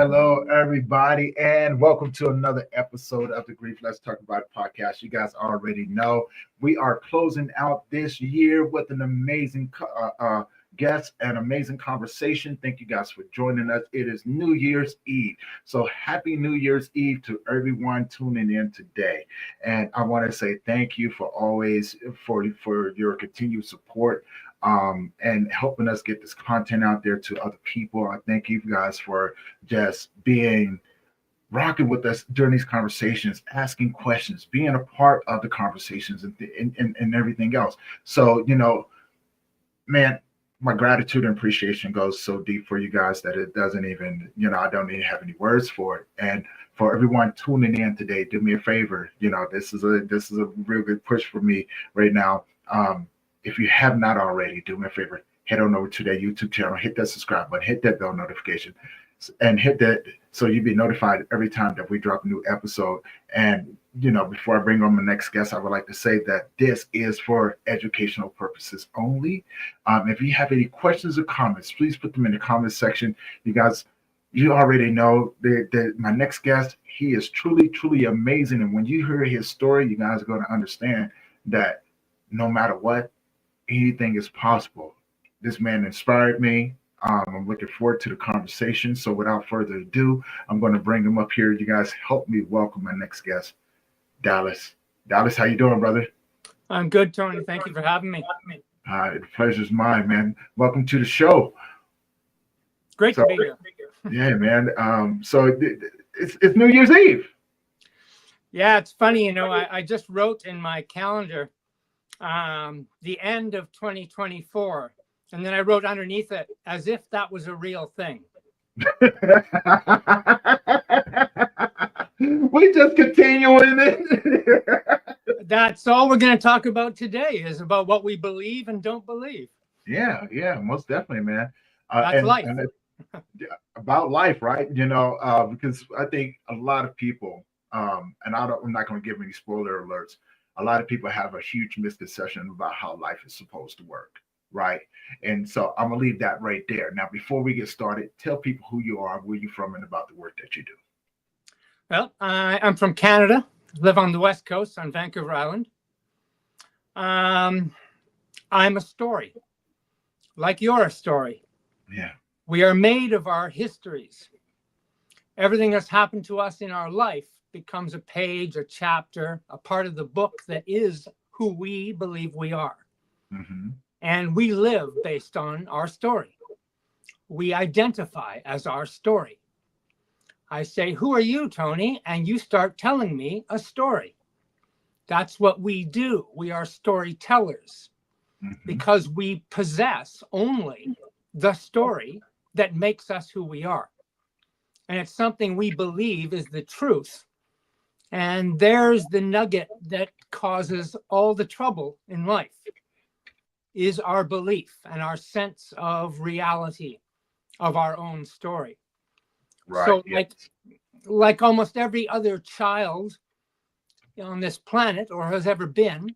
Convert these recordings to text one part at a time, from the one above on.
Hello, everybody, and welcome to another episode of the Grief Let's Talk About It podcast. You guys already know we are closing out this year with an amazing guest and amazing conversation. Thank you guys for joining us. It is New Year's Eve, so happy New Year's Eve to everyone tuning in today. And I want to say thank you for always for your continued support and helping us get this content out there to other people. I thank you guys for just being rocking with us during these conversations, asking questions, being a part of the conversations and everything else. So, man, my gratitude and appreciation goes so deep for you guys that it doesn't even, I don't even have any words for it. And for everyone tuning in today, do me a favor. This is a real good push for me right now. If you have not already, do me a favor, head on over to that YouTube channel, hit that subscribe button, hit that bell notification, and hit that so you'll be notified every time that we drop a new episode. And, before I bring on my next guest, I would like to say that this is for educational purposes only. If you have any questions or comments, please put them in the comment section. You guys, you already know that my next guest, he is truly, truly amazing. And when you hear his story, you guys are going to understand that no matter what, anything is possible. This man inspired me. I'm looking forward to the conversation. So without further ado, I'm going to bring him up here. You guys help me welcome my next guest, Dallas. Dallas, how you doing, brother? I'm good, Tony. Thank you for having me. The pleasure's mine, man. Welcome to the show. Great to be here. Yeah, man. So it's New Year's Eve. Yeah, it's funny. I just wrote in my calendar the end of 2024. And then I wrote underneath it as if that was a real thing. We just continuing it. That's all we're going to talk about today is about what we believe and don't believe. Yeah, most definitely, man. That's life. About life, right? Because I think a lot of people, and I'm not going to give any spoiler alerts. A lot of people have a huge misconception about how life is supposed to work, right? And so I'm going to leave that right there. Now, before we get started, tell people who you are, where you're from, and about the work that you do. Well, I'm from Canada, live on the West Coast on Vancouver Island. I'm a story, like you're a story. Yeah. We are made of our histories. Everything that's happened to us in our life becomes a page, a chapter, a part of the book that is who we believe we are. Mm-hmm. And we live based on our story. We identify as our story. I say, who are you, Tony? And you start telling me a story. That's what we do. We are storytellers because we possess only the story that makes us who we are. And it's something we believe is the truth. And there's the nugget that causes all the trouble in life, is our belief and our sense of reality of our own story. Right. So like almost every other child on this planet or has ever been,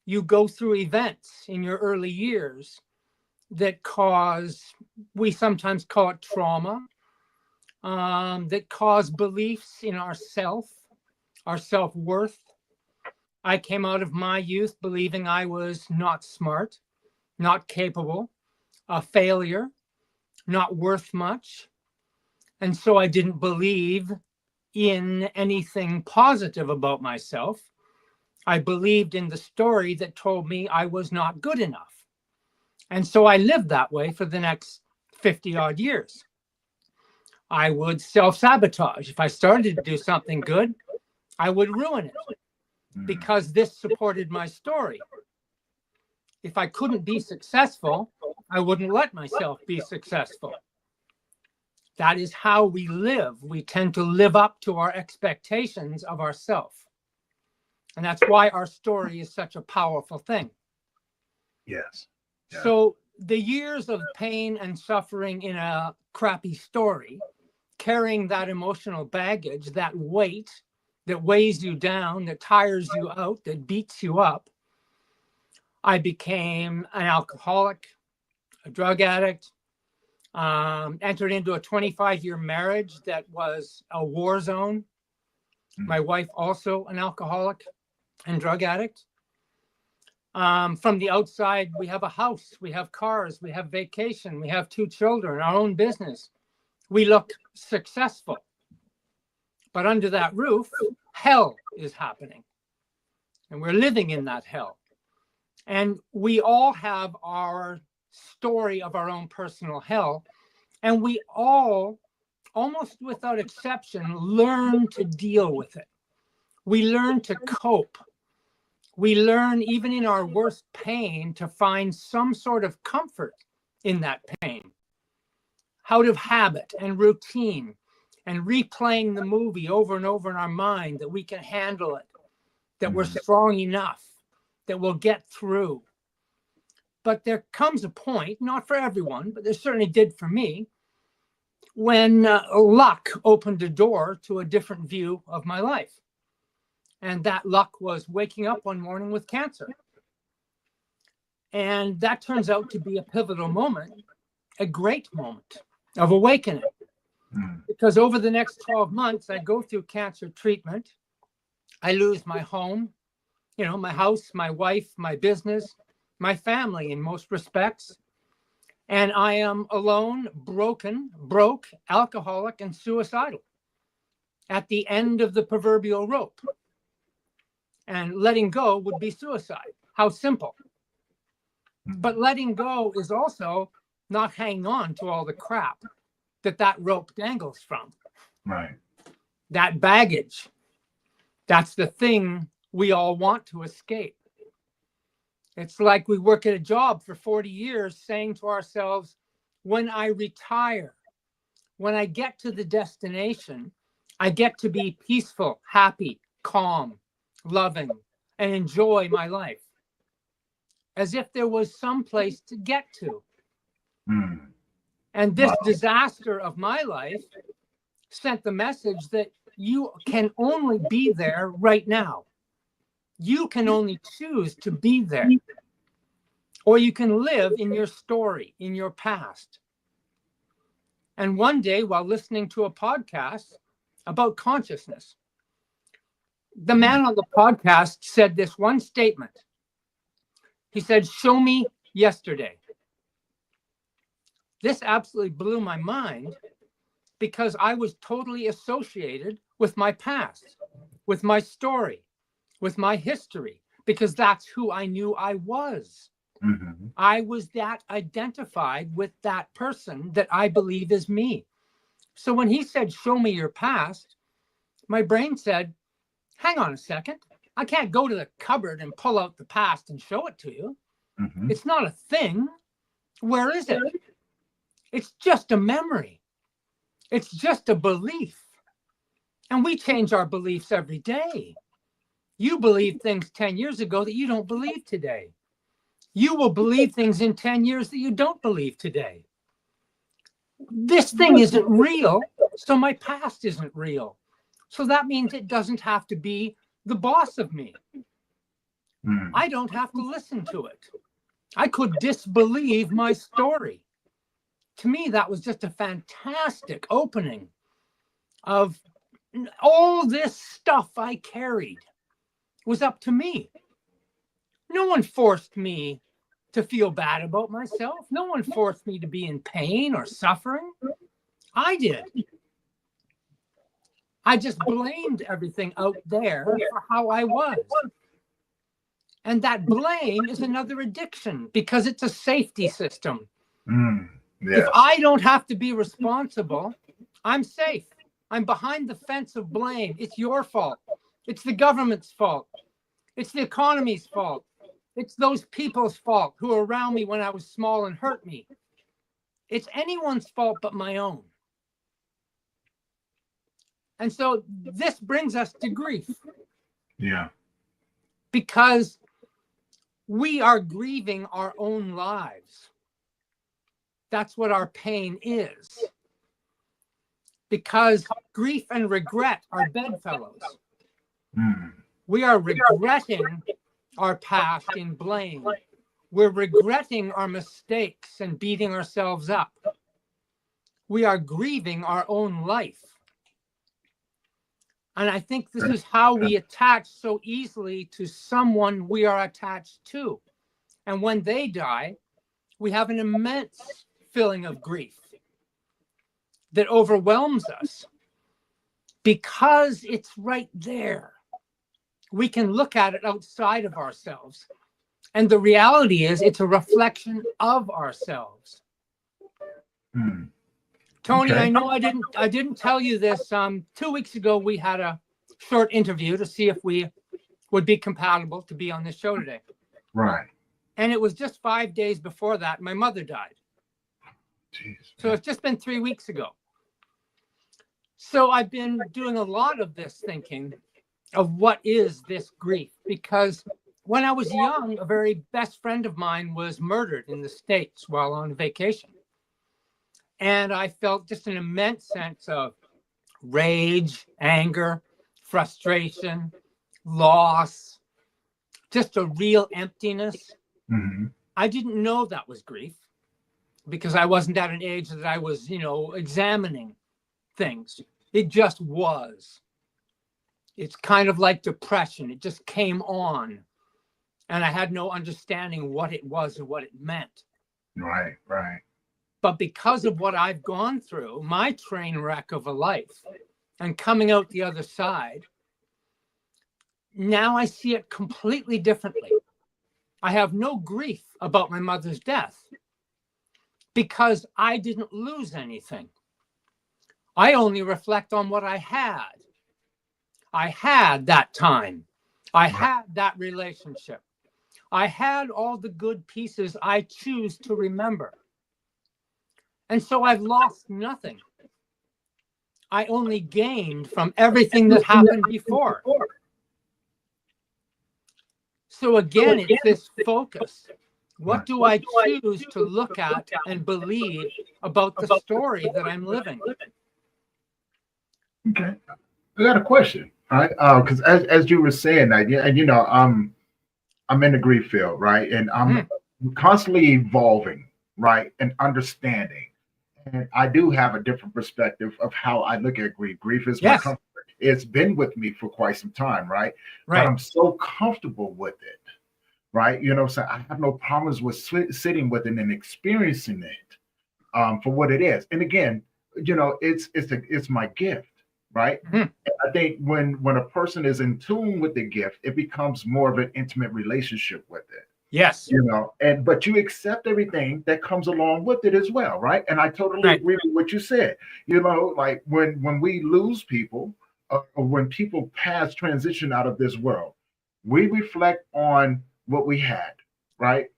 you go through events in your early years that cause, we sometimes call it trauma, that cause beliefs in ourself, our self-worth. I came out of my youth believing I was not smart, not capable, a failure, not worth much. And so I didn't believe in anything positive about myself. I believed in the story that told me I was not good enough. And so I lived that way for the next 50 odd years. I would self-sabotage. If I started to do something good, I would ruin it because this supported my story. If I couldn't be successful, I wouldn't let myself be successful. That is how we live. We tend to live up to our expectations of ourselves. And that's why our story is such a powerful thing. Yes. Yeah. So the years of pain and suffering in a crappy story, carrying that emotional baggage, that weight that weighs you down, that tires you out, that beats you up, I became an alcoholic, a drug addict, Entered into a 25-year marriage that was a war zone. My wife also an alcoholic and drug addict. From the outside, we have a house, we have cars, we have vacation, we have 2 children, our own business. We look successful. But under that roof, hell is happening. And we're living in that hell. And we all have our story of our own personal hell. And we all, almost without exception, learn to deal with it. We learn to cope. We learn, even in our worst pain, to find some sort of comfort in that pain. Out of habit and routine and replaying the movie over and over in our mind that we can handle it, that we're strong enough, that we'll get through. But there comes a point, not for everyone, but there certainly did for me, when luck opened a door to a different view of my life. And that luck was waking up one morning with cancer. And that turns out to be a pivotal moment, a great moment of awakening. Because over the next 12 months, I go through cancer treatment. I lose my home, my house, my wife, my business, my family in most respects. And I am alone, broke, alcoholic, and suicidal at the end of the proverbial rope. And letting go would be suicide. How simple. But letting go is also not hanging on to all the crap that rope dangles from. Right. That baggage. That's the thing we all want to escape. It's like we work at a job for 40 years saying to ourselves, when I retire, when I get to the destination, I get to be peaceful, happy, calm, loving, and enjoy my life. As if there was some place to get to. And this disaster of my life sent the message that you can only be there right now. You can only choose to be there. Or you can live in your story, in your past. And one day, while listening to a podcast about consciousness, the man on the podcast said this one statement. He said, "Show me yesterday." This absolutely blew my mind because I was totally associated with my past, with my story, with my history, because that's who I knew I was. I was that identified with that person that I believe is me. So when he said, "Show me your past," my brain said, "Hang on a second. I can't go to the cupboard and pull out the past and show it to you. It's not a thing. Where is it? It's just a memory. It's just a belief." And we change our beliefs every day. You believe things 10 years ago that you don't believe today. You will believe things in 10 years that you don't believe today. This thing isn't real, so my past isn't real. So that means it doesn't have to be the boss of me. I don't have to listen to it. I could disbelieve my story. To me, that was just a fantastic opening of all this stuff I carried was up to me. No one forced me to feel bad about myself. No one forced me to be in pain or suffering. I did. I just blamed everything out there for how I was. And that blame is another addiction because it's a safety system. Yes. If I don't have to be responsible, I'm safe. I'm behind the fence of blame. It's your fault. It's the government's fault. It's the economy's fault. It's those people's fault who were around me when I was small and hurt me. It's anyone's fault but my own. And so this brings us to grief. Yeah. Because we are grieving our own lives. That's what our pain is. Because grief and regret are bedfellows. We are regretting our past in blame. We're regretting our mistakes and beating ourselves up. we are grieving our own life. And I think this is how we attach so easily to someone we are attached to. And when they die, we have an immense feeling of grief that overwhelms us because it's right there. We can look at it outside of ourselves. And the reality is it's a reflection of ourselves. Tony, Okay. I know I didn't tell you this. 2 weeks ago, we had a short interview to see if we would be compatible to be on this show today. Right. And it was just 5 days before that, my mother died. Jeez, so it's just been 3 weeks ago. So I've been doing a lot of this thinking of what is this grief? Because when I was young, a very best friend of mine was murdered in the States while on vacation. And I felt just an immense sense of rage, anger, frustration, loss, just a real emptiness. Mm-hmm. I didn't know that was grief because I wasn't at an age that I was, examining things. It just was. It's kind of like depression. It just came on. And I had no understanding what it was or what it meant. Right, right. But because of what I've gone through, my train wreck of a life, and coming out the other side, now I see it completely differently. I have no grief about my mother's death because I didn't lose anything. I only reflect on what I had. I had that time. I had that relationship. I had all the good pieces I choose to remember. And so I've lost nothing. I only gained from everything that happened before. So again, it's this focus. What do I choose to look at and believe about the story that I'm living? Okay. I got a question, right? Because as you were saying that, and I'm in the grief field, right? And I'm constantly evolving, right? And understanding. And I do have a different perspective of how I look at grief. Grief is my comfort. It's been with me for quite some time, right? But I'm so comfortable with it, right? So I have no problems with sitting with it and experiencing it for what it is. And again, it's my gift, right? And I think when a person is in tune with the gift, it becomes more of an intimate relationship with it. Yes. But you accept everything that comes along with it as well, right? And I totally agree with what you said. Like when we lose people, or when people transition out of this world, we reflect on what we had, right?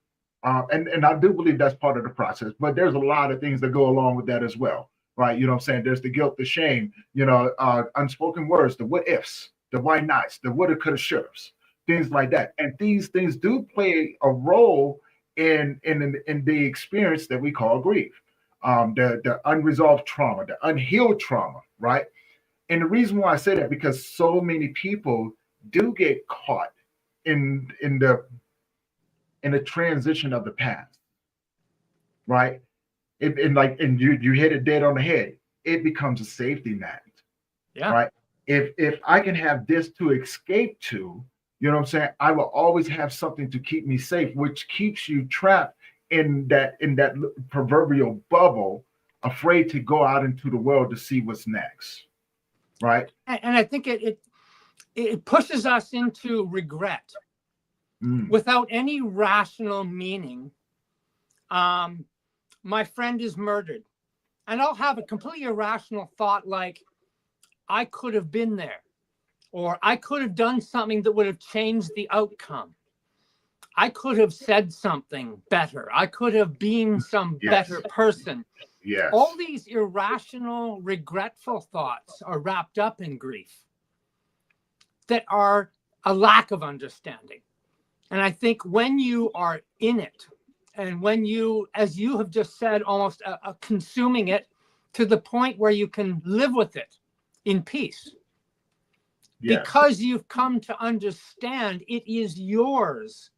And I do believe that's part of the process, but there's a lot of things that go along with that as well, right? You know what I'm saying? There's the guilt, the shame, unspoken words, the what ifs, the why nots, the woulda, coulda, shouldas, things like that. And these things do play a role in the experience that we call grief, the unresolved trauma, the unhealed trauma, right? And the reason why I say that, because so many people do get caught in the transition of the past, right? And you hit it dead on the head. It becomes a safety net, right? If I can have this to escape to, you know what I'm saying, I will always have something to keep me safe, which keeps you trapped in that proverbial bubble, afraid to go out into the world to see what's next, right? And I think it pushes us into regret without any rational meaning. My friend is murdered, and I'll have a completely irrational thought like, I could have been there, or I could have done something that would have changed the outcome. I could have said something better. I could have been some better person. Yes. All these irrational, regretful thoughts are wrapped up in grief that are a lack of understanding. And I think when you are in it, and when you, as you have just said, almost consuming it to the point where you can live with it in peace, because you've come to understand it is yours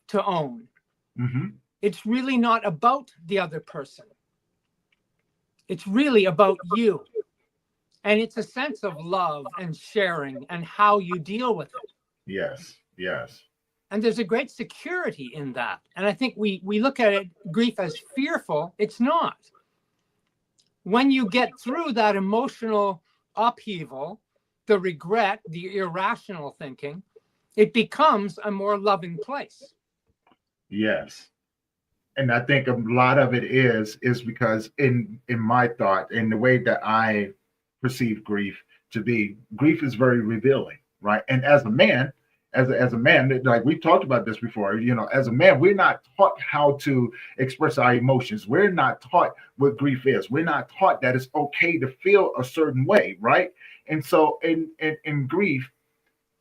to own. It's really not about the other person. It's really about you. And it's a sense of love and sharing and how you deal with it. Yes. Yes. And there's a great security in that. And I think we look at it, grief, as fearful. It's not. When you get through that emotional upheaval, the regret, the irrational thinking, it becomes a more loving place. Yes. And I think a lot of it is because in my thought, in the way that I perceive grief to be, grief is very revealing, right? And as a man, as a man, like we talked about this before, as a man, we're not taught how to express our emotions. We're not taught what grief is. We're not taught that it's okay to feel a certain way, right? And so in grief,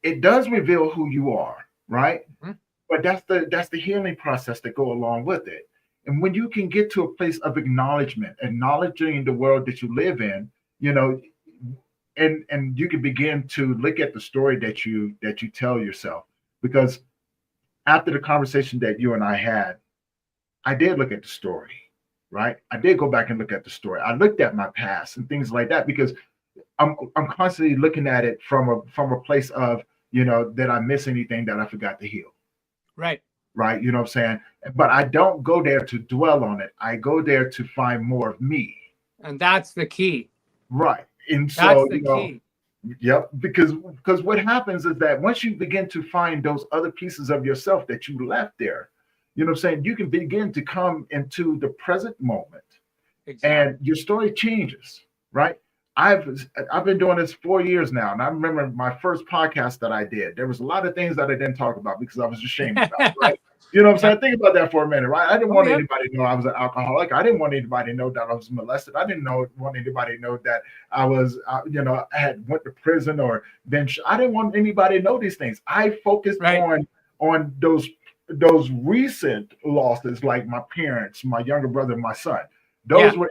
it does reveal who you are, right? Mm-hmm. But that's the healing process that go along with it. And when you can get to a place of acknowledgement, acknowledging the world that you live in, and you can begin to look at the story that you tell yourself. Because after the conversation that you and I had, I did look at the story, right? I did go back and look at the story. I looked at my past and things like that, because I'm constantly looking at it from a place of, did I miss anything that I forgot to heal? Right. Right. You know what I'm saying? But I don't go there to dwell on it. I go there to find more of me. And that's the key. Right. And That's so, the key. Yep. Because what happens is that once you begin to find those other pieces of yourself that you left there, you know what I'm saying, you can begin to come into the present moment. Exactly. And your story changes, right? I've been doing this 4 years now, and I remember my first podcast that I did. There was a lot of things that I didn't talk about because I was ashamed about, right? You know what I'm saying? Think about that for a minute, right? I didn't want anybody to know I was an alcoholic. I didn't want anybody to know that I was molested. I didn't want anybody to know that I was, I had went to prison or been. I didn't want anybody to know these things. I focused on those recent losses, like my parents, my younger brother, my son. Those were.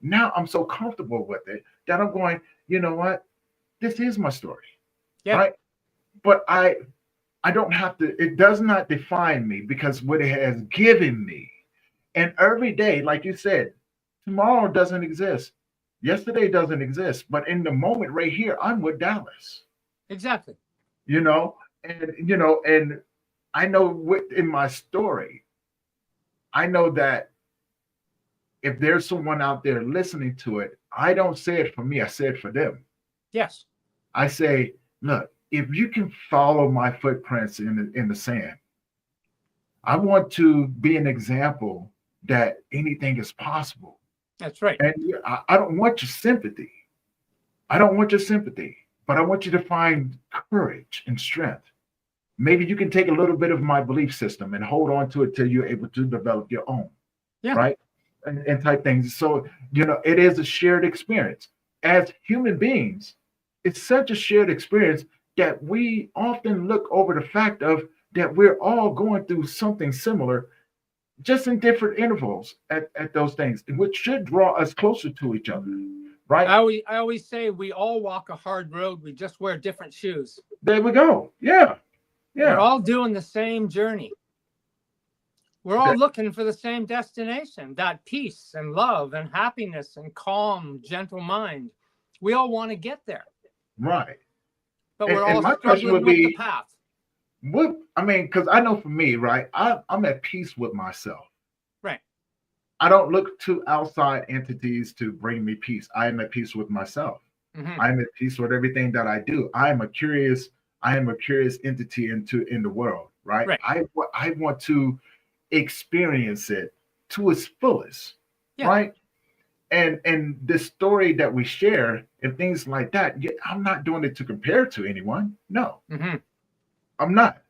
Now I'm so comfortable with it that I'm going, you know what? This is my story, right? But I don't have to, it does not define me, because what it has given me. And every day, like you said, tomorrow doesn't exist. Yesterday doesn't exist. But in the moment right here, I'm with Dallas. Exactly. And I know in my story, I know that if there's someone out there listening to it, I don't say it for me, I say it for them. Yes. I say, look, if you can follow my footprints in the sand, I want to be an example that anything is possible. That's right. And I don't want your sympathy. I don't want your sympathy, but I want you to find courage and strength. Maybe you can take a little bit of my belief system and hold on to it till you're able to develop your own. Yeah. Right? And type things. So, it is a shared experience. As human beings, it's such a shared experience that we often look over the fact of that we're all going through something similar, just in different intervals at those things, which should draw us closer to each other, right? I always say we all walk a hard road. We just wear different shoes. There we go. Yeah. We're all doing the same journey. We're all looking for the same destination, that peace and love and happiness and calm, gentle mind. We all want to get there. Right. But we're all struggling with the path. Because I know for me, right, I'm at peace with myself. Right. I don't look to outside entities to bring me peace. I am at peace with myself. Mm-hmm. I'm at peace with everything that I do. I am a curious entity in the world, right? I want to experience it to its fullest, right? And this story that we share and things like that, I'm not doing it to compare to anyone. No, I'm not.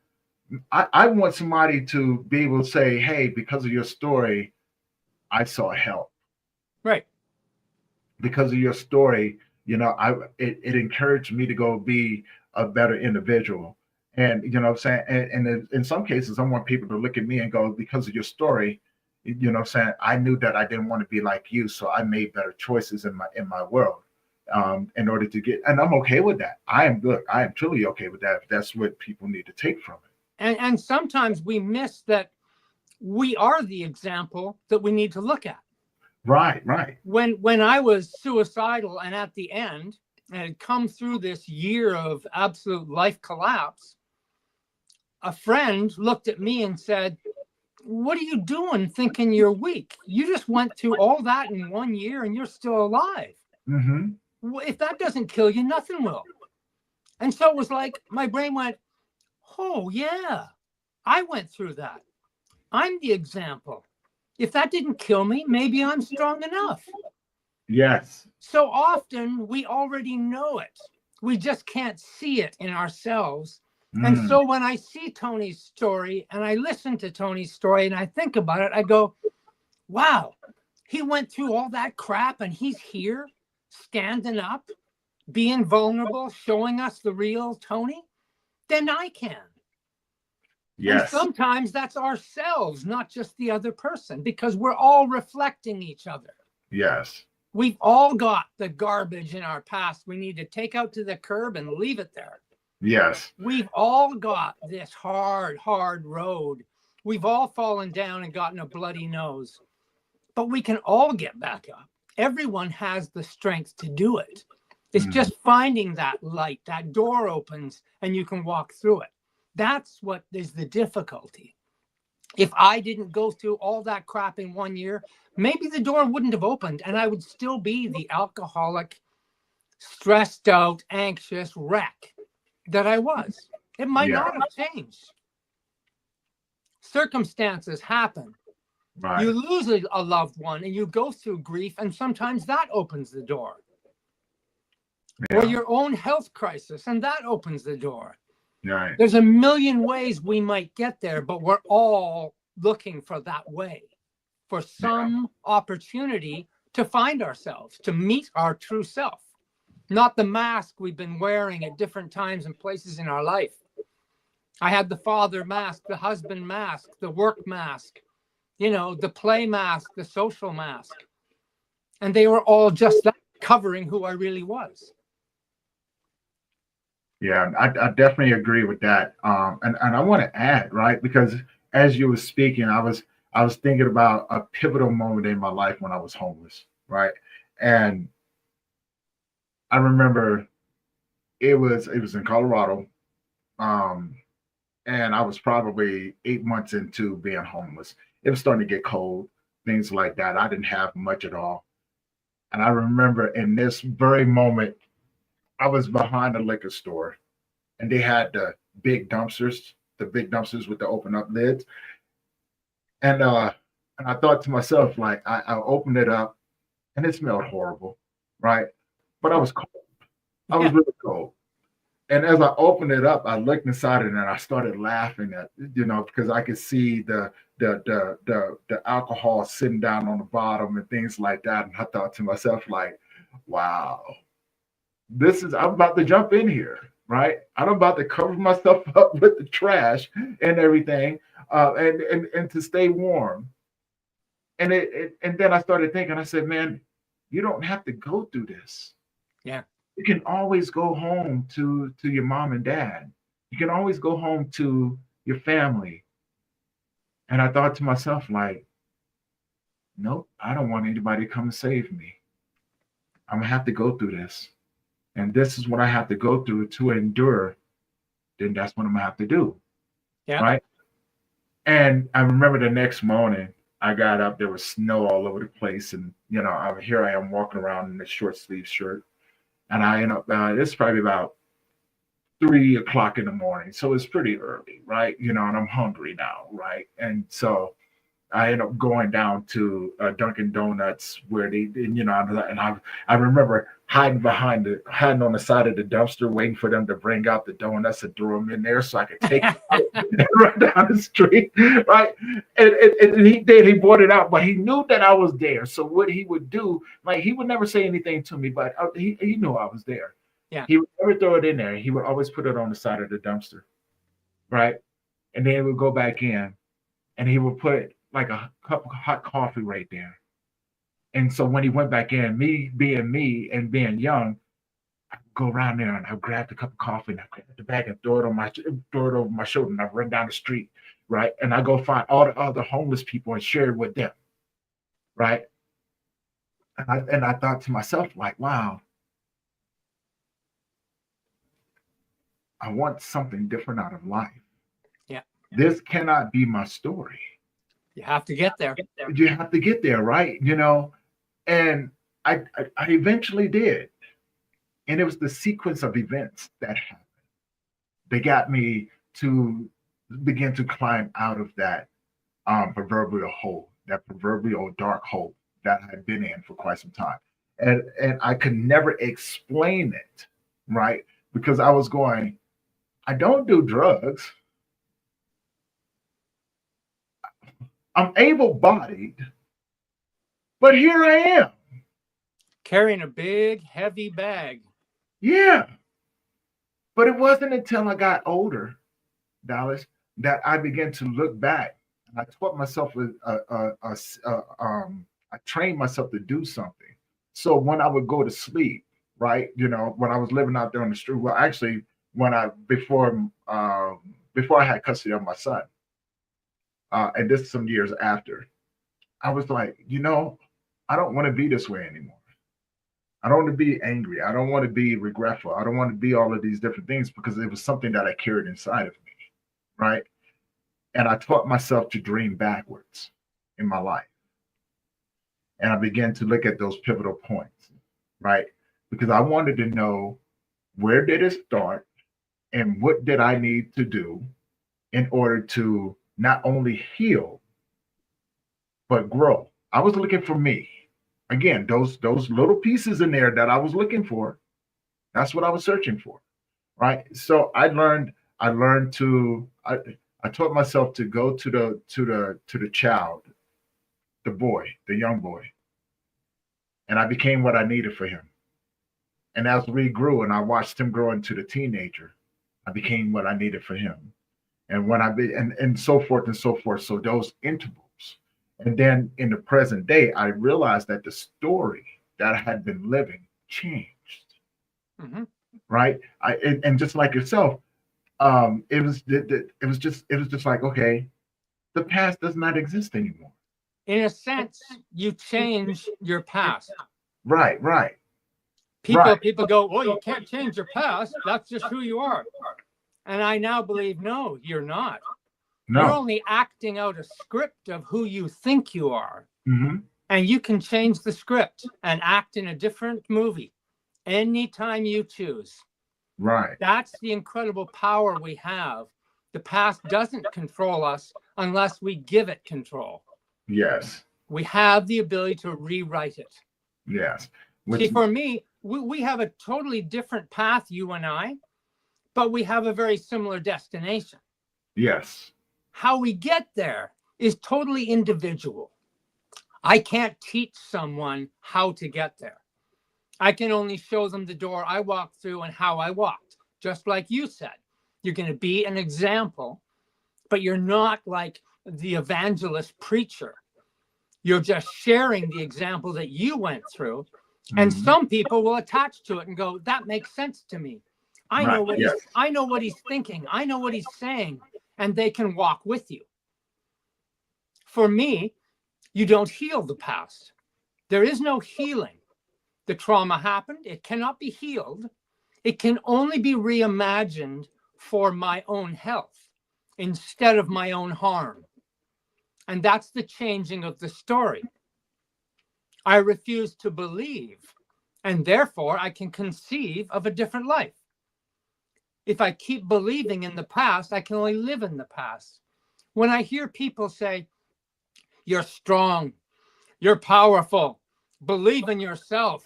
I want somebody to be able to say, hey, because of your story, I saw help. Right. Because of your story, it encouraged me to go be a better individual. And what I'm saying, and in some cases, I want people to look at me and go, because of your story, what I'm saying, I knew that I didn't want to be like you, so I made better choices in my world, in order to get. And I'm okay with that. I am truly okay with that. If that's what people need to take from it. And sometimes we miss that we are the example that we need to look at. Right, right. When I was suicidal and at the end and had come through this year of absolute life collapse, a friend looked at me and said, "What are you doing thinking you're weak? You just went through all that in 1 year and you're still alive. Mm-hmm. If that doesn't kill you, nothing will." And so it was like my brain went, "Oh, yeah, I went through that. I'm the example. If that didn't kill me, maybe I'm strong enough." Yes. So often we already know it. We just can't see it in ourselves. And Mm. so when I see Tony's story and I listen to Tony's story and I think about it, I go, wow, he went through all that crap and he's here standing up, being vulnerable, showing us the real Tony. Then I can. And Yes. sometimes that's ourselves, not just the other person, because we're all reflecting each other. Yes. We've all got the garbage in our past we need to take out to the curb and leave it there. Yes. We've all got this hard, hard road. We've all fallen down and gotten a bloody nose, but we can all get back up. Everyone has the strength to do it. It's just finding that light, that door opens and you can walk through it. That's what is the difficulty. If I didn't go through all that crap in 1 year, maybe the door wouldn't have opened and I would still be the alcoholic, stressed out, anxious wreck that I was. It might not have changed. Circumstances happen. Right. You lose a loved one and you go through grief, and sometimes that opens the door. Yeah. Or your own health crisis, and that opens the door. Right. There's a million ways we might get there, but we're all looking for that way, for some opportunity to find ourselves, to meet our true self, not the mask we've been wearing at different times and places in our life. I had the father mask, the husband mask, the work mask, the play mask, the social mask. And they were all just that, covering who I really was. Yeah, I definitely agree with that. And I want to add, right, because as you were speaking, I was thinking about a pivotal moment in my life when I was homeless, right? And I remember it was in Colorado, and I was probably 8 months into being homeless. It was starting to get cold, things like that. I didn't have much at all, and I remember in this very moment, I was behind a liquor store, and they had the big dumpsters with the open up lids. And I thought to myself, like, I opened it up and it smelled horrible, right? But I was cold. I was really cold. And as I opened it up, I looked inside it and I started laughing at, because I could see the alcohol sitting down on the bottom and things like that. And I thought to myself, like, wow, I'm about to jump in here, right? I'm about to cover myself up with the trash and everything, and to stay warm. And then I started thinking, I said, man, you don't have to go through this. Yeah. You can always go home to your mom and dad. You can always go home to your family. And I thought to myself, like, nope, I don't want anybody to come and save me. I'm gonna have to go through this. And this is what I have to go through to endure. Then that's what I'm gonna have to do. Yeah. Right. And I remember the next morning, I got up, there was snow all over the place. And, here I am walking around in a short sleeve shirt. And I end up, it's probably about 3 o'clock in the morning. So it's pretty early, right? And I'm hungry now, right? And so I end up going down to Dunkin' Donuts where I remember hiding on the side of the dumpster, waiting for them to bring out the donuts and throw them in there so I could take them and run down the street, right? And he brought it out, but he knew that I was there. So what he would do, like, he would never say anything to me, but he knew I was there. Yeah. He would never throw it in there. He would always put it on the side of the dumpster, right? And then he would go back in and he would put like a cup of hot coffee right there. And so when he went back in, me being me and being young, I go around there and I grab the cup of coffee and I grab the bag and throw it over my shoulder and I run down the street, right? And I go find all the other homeless people and share it with them, right? And I thought to myself, like, wow, I want something different out of life. Yeah. This cannot be my story. You have to get there. You have to get there, right? And I eventually did. And it was the sequence of events that happened. They got me to begin to climb out of that proverbial hole, that proverbial dark hole that I had been in for quite some time. And I could never explain it, right? Because I was going, I don't do drugs. I'm able-bodied, but here I am. Carrying a big, heavy bag. Yeah. But it wasn't until I got older, Dallas, that I began to look back. I taught myself, I trained myself to do something. So when I would go to sleep, right, when I was living out there on the street, well, actually, when before I had custody of my son, and this is some years after, I was like, I don't want to be this way anymore. I don't want to be angry. I don't want to be regretful. I don't want to be all of these different things because it was something that I carried inside of me, right? And I taught myself to dream backwards in my life. And I began to look at those pivotal points, right? Because I wanted to know, where did it start and what did I need to do in order to not only heal, but grow. I was looking for me. Again, those little pieces in there that I was looking for, that's what I was searching for, right? So I taught myself to go to the child, the boy, the young boy, and I became what I needed for him. And as we grew and I watched him grow into the teenager, I became what I needed for him. And when and so forth and so forth. So those intervals. And then in the present day, I realized that the story that I had been living changed. Mm-hmm. Right. And just like yourself, it was just like, okay, the past does not exist anymore. In a sense, you change your past. Right. People go, well, you can't change your past. That's just who you are. And I now believe, no, you're not. No. You're only acting out a script of who you think you are. Mm-hmm. And you can change the script and act in a different movie anytime you choose. Right. That's the incredible power we have. The past doesn't control us unless we give it control. Yes. We have the ability to rewrite it. Yes. See, for me, we have a totally different path, you and I, but we have a very similar destination. Yes. How we get there is totally individual. I can't teach someone how to get there. I can only show them the door I walked through and how I walked. Just like you said, you're going to be an example, but you're not like the evangelist preacher. You're just sharing the example that you went through. And some people will attach to it and go, that makes sense to me. I know what he's thinking. I know what he's saying. And they can walk with you. For me, you don't heal the past. There is no healing. The trauma happened. It cannot be healed. It can only be reimagined for my own health instead of my own harm. And that's the changing of the story. I refuse to believe, and therefore I can conceive of a different life. If I keep believing in the past, I can only live in the past. When I hear people say, you're strong, you're powerful, believe in yourself.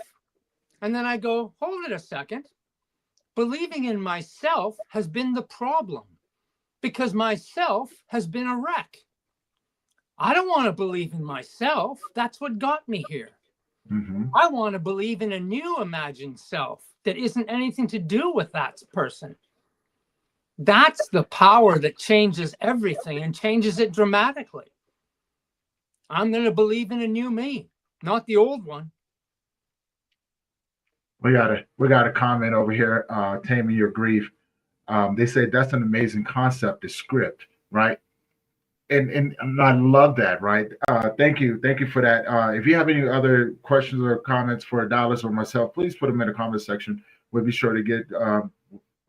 And then I go, hold it a second. Believing in myself has been the problem because myself has been a wreck. I don't want to believe in myself. That's what got me here. Mm-hmm. I want to believe in a new imagined self that isn't anything to do with that person. That's the power that changes everything and changes it dramatically. I'm going to believe in a new me, not the old one. We got a comment over here, Taming Your Grief. They say that's an amazing concept, the script, right? and I love that, right? Thank you for that. If you have any other questions or comments for Dallas or myself, please put them in the comment section. We'll be sure to get.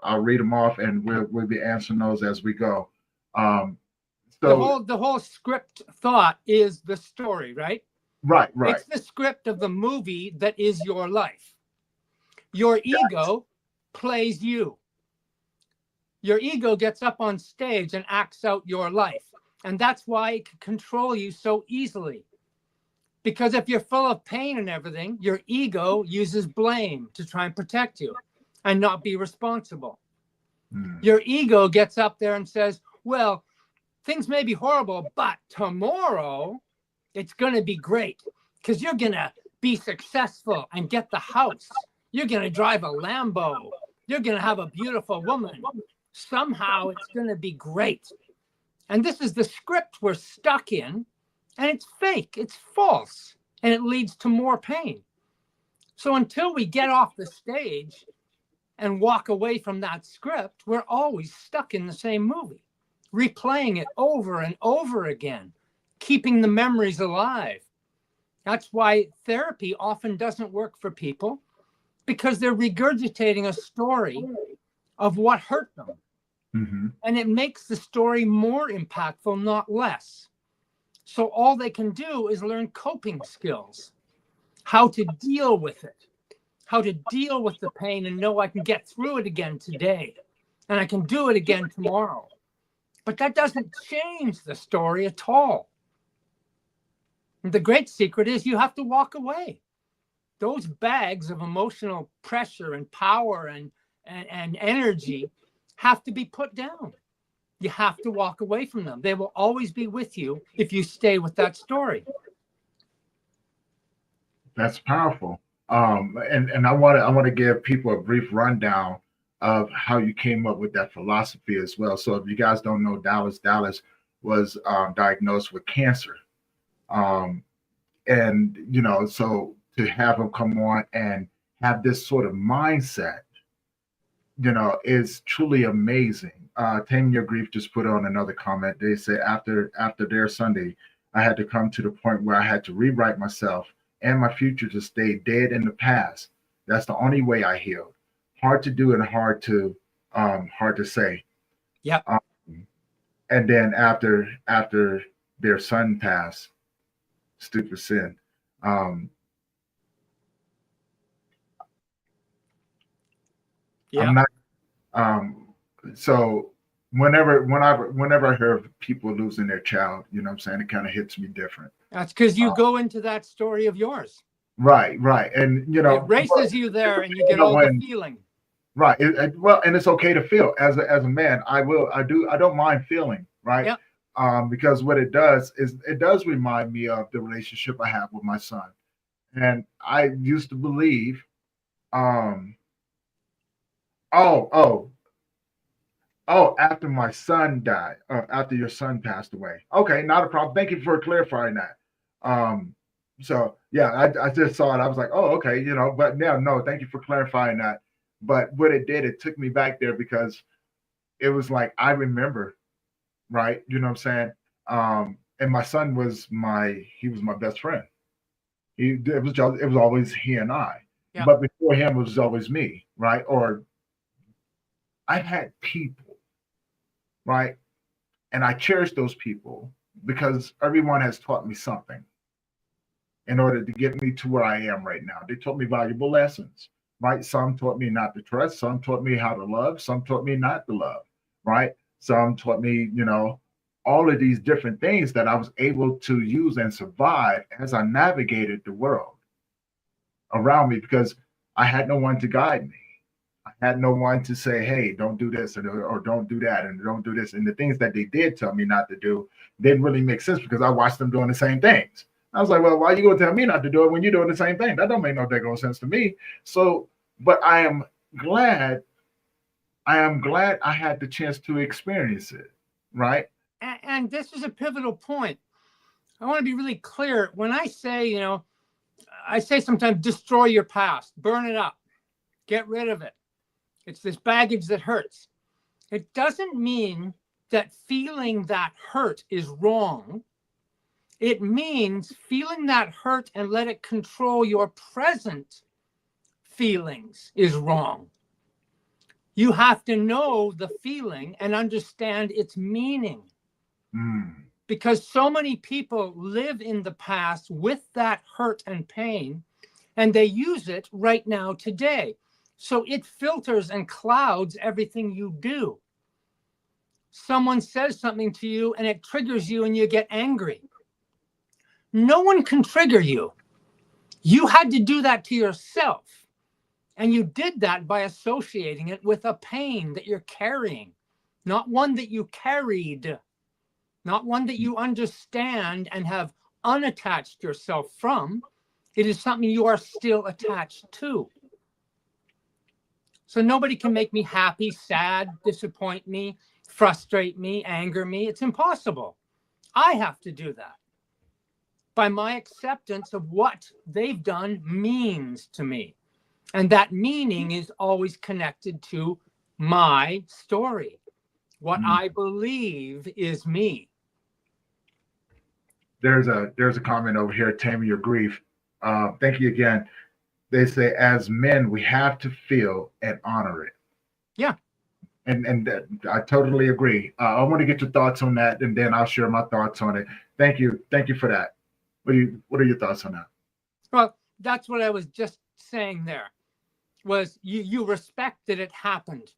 I'll read them off, and we'll be answering those as we go. Um, so The whole script thought is the story, right? right, It's the script of the movie that is your life. Your ego plays you. Your ego gets up on stage and acts out your life. And that's why it can control you so easily. Because if you're full of pain and everything, your ego uses blame to try and protect you and not be responsible. Your ego gets up there and says, well, things may be horrible, but tomorrow it's going to be great because you're going to be successful and get the house. You're going to drive a Lambo. You're going to have a beautiful woman. Somehow it's going to be great. And this is the script we're stuck in, and it's fake, it's false, and it leads to more pain. So until we get off the stage and walk away from that script, we're always stuck in the same movie, replaying it over and over again, keeping the memories alive. That's why therapy often doesn't work for people, because they're regurgitating a story of what hurt them. Mm-hmm. And it makes the story more impactful, not less. So all they can do is learn coping skills, how to deal with it, how to deal with the pain and know I can get through it again today and I can do it again tomorrow. But that doesn't change the story at all. And the great secret is you have to walk away. Those bags of emotional pressure and power and energy have to be put down. You have to walk away from them. They will always be with you if you stay with that story. That's powerful. And I want to give people a brief rundown of how you came up with that philosophy as well. So if you guys don't know Dallas was diagnosed with cancer. And, you know, so to have him come on and have this sort of mindset, you know, is truly amazing. Taming Your Grief just put on another comment. They say after their Sunday, I had to come to the point where I had to rewrite myself and my future to stay dead in the past. That's the only way I healed. Hard to do and hard to say. Yeah. And then after their son passed, stupid sin. Yeah. I'm not. So whenever I hear of people losing their child, you know what I'm saying, it kind of hits me different. That's because you go into that story of yours. Right. And you know, it races you there, and you get all the feeling. Right. Well, and it's okay to feel as a man. I don't mind feeling. Right. Yeah. Because what it does is it does remind me of the relationship I have with my son, and I used to believe, after my son died, after your son passed away. Okay, not a problem. Thank you for clarifying that. So yeah, I just saw it. I was like, oh, okay, you know, but now, no, thank you for clarifying that. But what it did, it took me back there because it was like, I remember, right? You know what I'm saying? And my son was my best friend. It was always he and I. Yeah. But before him, it was always me, right? Or I've had people, right? And I cherish those people because everyone has taught me something in order to get me to where I am right now. They taught me valuable lessons, right? Some taught me not to trust. Some taught me how to love. Some taught me not to love, right? Some taught me, you know, all of these different things that I was able to use and survive as I navigated the world around me because I had no one to guide me. I had no one to say, hey, don't do this or don't do that and don't do this. And the things that they did tell me not to do didn't really make sense because I watched them doing the same things. I was like, well, why are you going to tell me not to do it when you're doing the same thing? That don't make no daggone sense to me. So, but I am glad I had the chance to experience it, right? And this is a pivotal point. I want to be really clear. When I say, you know, I say sometimes destroy your past, burn it up, get rid of it. It's this baggage that hurts. It doesn't mean that feeling that hurt is wrong. It means feeling that hurt and let it control your present feelings is wrong. You have to know the feeling and understand its meaning. Because so many people live in the past with that hurt and pain, and they use it right now today. So it filters and clouds everything you do. Someone says something to you and it triggers you and you get angry. No one can trigger you. You had to do that to yourself. And you did that by associating it with a pain that you're carrying, not one that you carried, not one that you understand and have unattached yourself from. It is something you are still attached to. So nobody can make me happy, sad, disappoint me, frustrate me, anger me. It's impossible. I have to do that by my acceptance of what they've done means to me. And that meaning is always connected to my story, what I believe is me. There's a comment over here, Taming Your Grief. Thank you again. They say, as men, we have to feel and honor it. Yeah. And I totally agree. I want to get your thoughts on that, and then I'll share my thoughts on it. Thank you for that. What are your thoughts on that? Well, that's what I was just saying there, was you respect that it happened.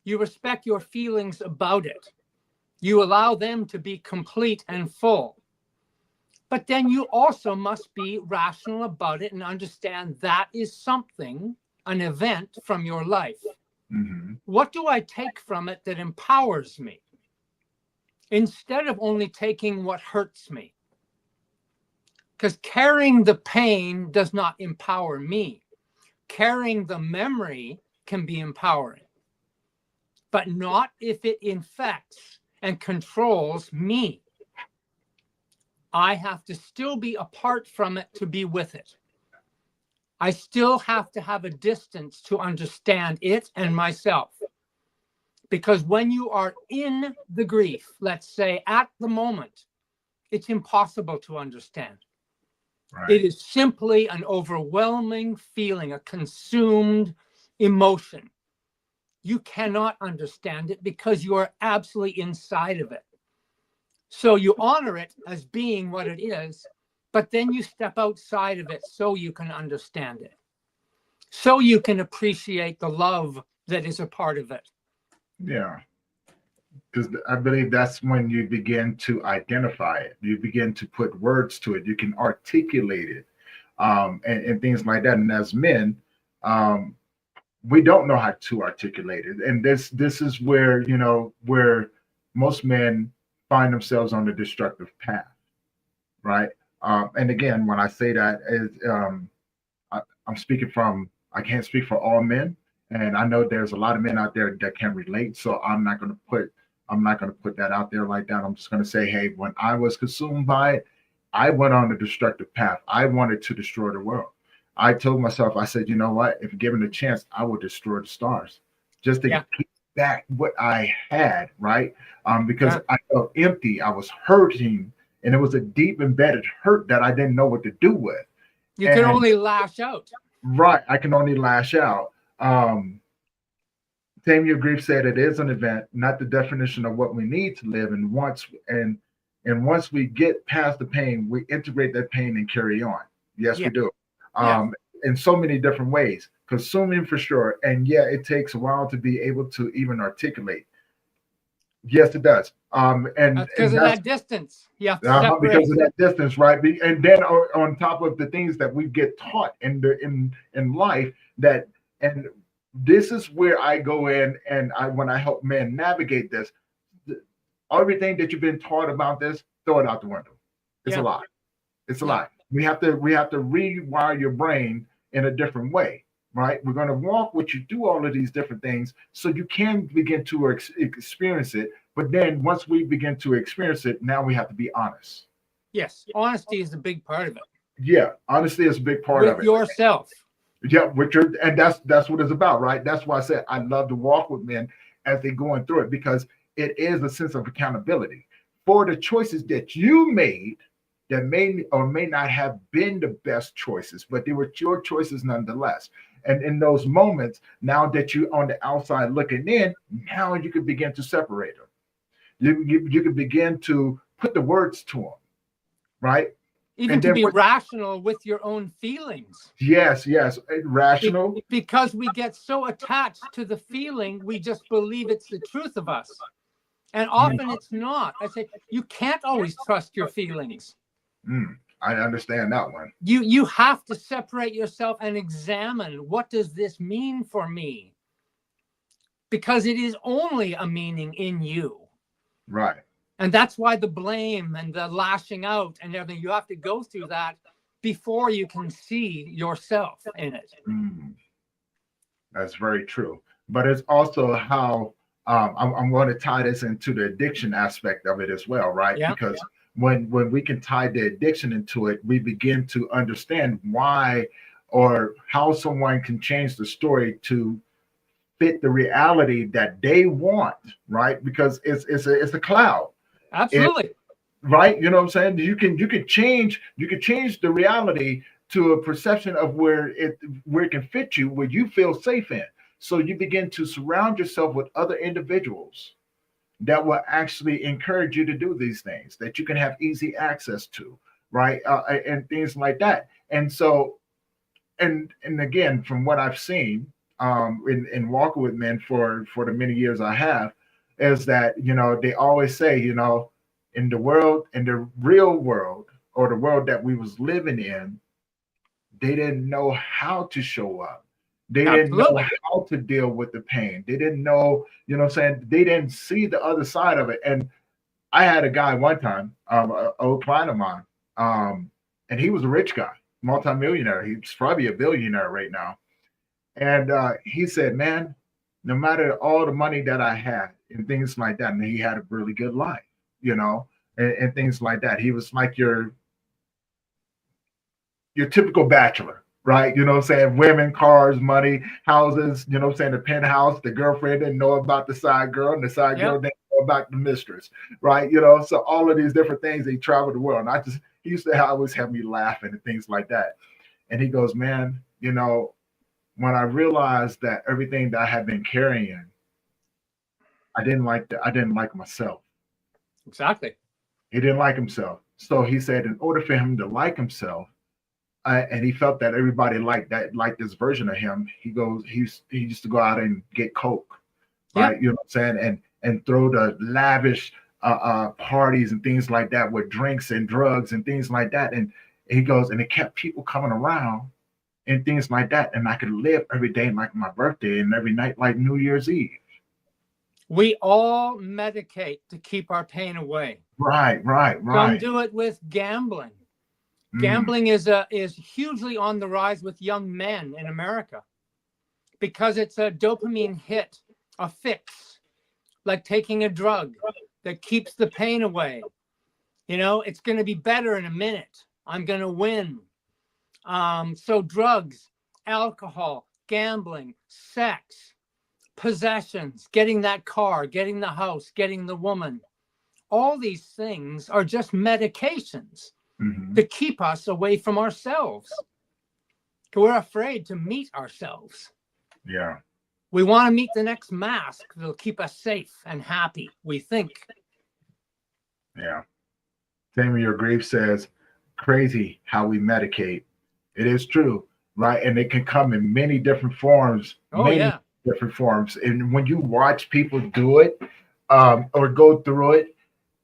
You respect your feelings about it. You allow them to be complete and full. But then you also must be rational about it and understand that is something, an event from your life. Mm-hmm. What do I take from it that empowers me? Instead of only taking what hurts me. Because carrying the pain does not empower me. Carrying the memory can be empowering, but not if it infects and controls me. I have to still be apart from it to be with it. I still have to have a distance to understand it and myself. Because when you are in the grief, let's say at the moment, it's impossible to understand. Right. It is simply an overwhelming feeling, a consumed emotion. You cannot understand it because you are absolutely inside of it. So you honor it as being what it is, but then you step outside of it so you can understand it. So you can appreciate the love that is a part of it. Yeah. Because I believe that's when you begin to identify it. You begin to put words to it. You can articulate it, and things like that. And as men, we don't know how to articulate it. And this is where, where most men find themselves on the destructive path, right? And again, when I say that, I'm speaking from, I can't speak for all men. And I know there's a lot of men out there that can relate. So I'm not going to put that out there like that. I'm just going to say, hey, when I was consumed by it, I went on the destructive path. I wanted to destroy the world. I told myself, I said, you know what? If given a chance, I will destroy the stars just to get back what I had, right? Because I felt empty. I was hurting, and it was a deep embedded hurt that I didn't know what to do with. You can only lash out. Right. I can only lash out. Tame Your Grief said it is an event, not the definition of what we need to live. And once we get past the pain, we integrate that pain and carry on. Yes, we do. In so many different ways. Consuming for sure. And it takes a while to be able to even articulate. Yes, it does. Because of that distance. Yeah. Because of that distance, right? And then on top of the things that we get taught in life, and this is where I go in, and when I help men navigate this, everything that you've been taught about this, throw it out the window. It's a lie. It's a lie. We have to rewire your brain in a different way, right? We're going to walk with you through all of these different things so you can begin to experience it. But then once we begin to experience it, now we have to be honest. Yes, honesty is a big part of it. Yeah, honesty is a big part of it. With yourself. Yeah, and that's what it's about, right? That's why I said I love to walk with men as they're going through it, because it is a sense of accountability for the choices that you made that may or may not have been the best choices, but they were your choices nonetheless. And in those moments, now that you're on the outside looking in, now you can begin to separate them. You can begin to put the words to them, right? Even And to then be rational with your own feelings. yes, rational. Because we get so attached to the feeling, we just believe it's the truth of us. And often it's not. I say, you can't always trust your feelings. I understand that one. You have to separate yourself and examine, what does this mean for me? Because it is only a meaning in you. Right. And that's why the blame and the lashing out and everything, you have to go through that before you can see yourself in it. That's very true. But it's also how I'm going to tie this into the addiction aspect of it as well, right? Yeah. Because when we can tie the addiction into it, we begin to understand why or how someone can change the story to fit the reality that they want, right? Because it's a cloud. Absolutely. Right? You know what I'm saying? You can change the reality to a perception of where it can fit you, where you feel safe in. So you begin to surround yourself with other individuals that will actually encourage you to do these things that you can have easy access to, right? And things like that. And so, and again, from what I've seen in walking with men for the many years I have, is that they always say in the world, in the real world, or the world that we was living in, they didn't know how to show up. They didn't know how to deal with the pain. They didn't know, what I'm saying? They didn't see the other side of it. And I had a guy one time, an old client of mine, and he was a rich guy, multimillionaire. He's probably a billionaire right now. And he said, man, no matter all the money that I had and things like that, and he had a really good life, and things like that. He was like your typical bachelor, right? You know what I'm saying? Women, cars, money, houses, you know what I'm saying? The penthouse, the girlfriend didn't know about the side girl, and the side girl didn't know about the mistress, right? So all of these different things, they traveled the world. And he used to always have me laughing and things like that. And he goes, man, when I realized that everything that I had been carrying, I didn't like myself. Exactly. He didn't like himself. So he said, in order for him to like himself, and he felt that everybody liked this version of him, he used to go out and get coke, right? You know what I'm saying? And throw the lavish parties and things like that with drinks and drugs and things like that. And he goes, and it kept people coming around and things like that. And I could live every day like my birthday and every night like New Year's Eve. We all medicate to keep our pain away. Right. Some do it with gambling. Gambling is hugely on the rise with young men in America because it's a dopamine hit, a fix, like taking a drug that keeps the pain away. It's going to be better in a minute. I'm going to win. So drugs, alcohol, gambling, sex, possessions, getting that car, getting the house, getting the woman. All these things are just medications to keep us away from ourselves. We're afraid to meet ourselves. Yeah. We want to meet the next mask that'll keep us safe and happy, we think. Yeah. Tammy Your Grief says, crazy how we medicate. It is true, right? And it can come in many different forms. Different forms. And when you watch people do it or go through it,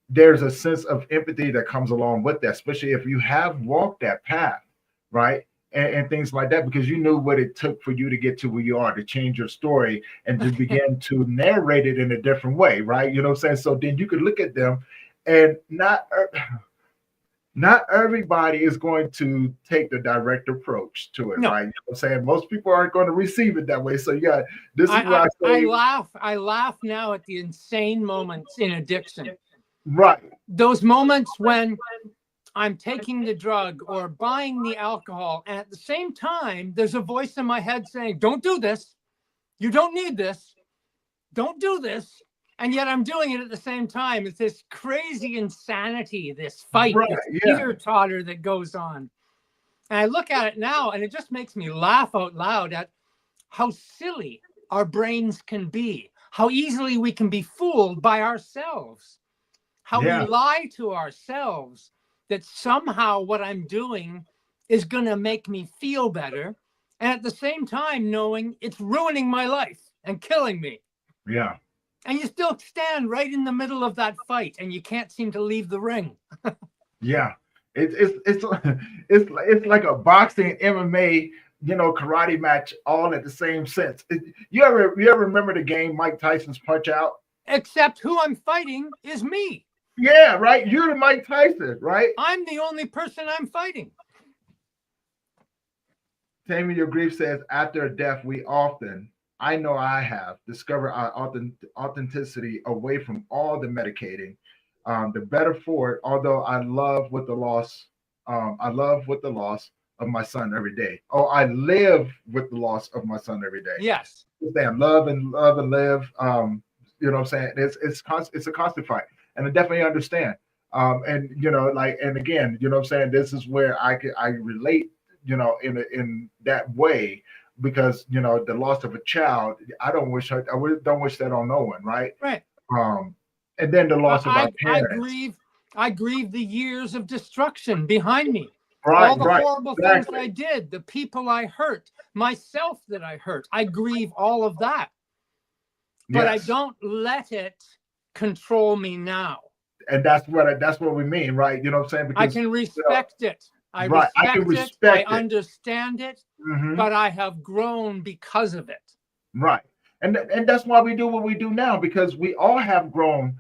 there's a sense of empathy that comes along with that, especially if you have walked that path, right? And things like that, because you knew what it took for you to get to where you are, to change your story and to begin to narrate it in a different way, right? You know what I'm saying? So then you could look at them, and not everybody is going to take the direct approach to it, right? You know what I'm saying? Most people aren't going to receive it that way. So yeah, this is why I laugh now at the insane moments in addiction. Right. Those moments when I'm taking the drug or buying the alcohol, and at the same time, there's a voice in my head saying, don't do this. You don't need this. Don't do this. And yet I'm doing it at the same time. It's this crazy insanity, this fight, Right. this Yeah. teeter-totter that goes on. And I look at it now and it just makes me laugh out loud at how silly our brains can be, how easily we can be fooled by ourselves, how we Yeah. lie to ourselves that somehow what I'm doing is going to make me feel better. And at the same time, knowing it's ruining my life and killing me. Yeah. And you still stand right in the middle of that fight and you can't seem to leave the ring. Yeah. It's like a boxing, MMA, karate match all at the same sense. You ever remember the game Mike Tyson's Punch Out? Except who I'm fighting is me. Yeah, right. You're the Mike Tyson, right? I'm the only person I'm fighting. Taming Your Grief says, after a death, we often, I know I have, discovered our authenticity away from all the medicating. The better for it, although I love with the loss of my son every day. Oh, I live with the loss of my son every day. Yes. Understand, love and live. You know what I'm saying? It's a constant fight. And I definitely understand. And and again, you know what I'm saying? This is where I relate, in that way, because the loss of a child, I don't wish that on no one, right? Right. And then the loss of our parents. I grieve the years of destruction behind me. Right, all the right, horrible exactly. things I did, the people I hurt, myself that I hurt. I grieve all of that. But Yes. I don't let it control me now. And that's what we mean, right? You know what I'm saying? Because I can respect it. I can respect it. I understand it, but I have grown because of it. Right. And that's why we do what we do now, because we all have grown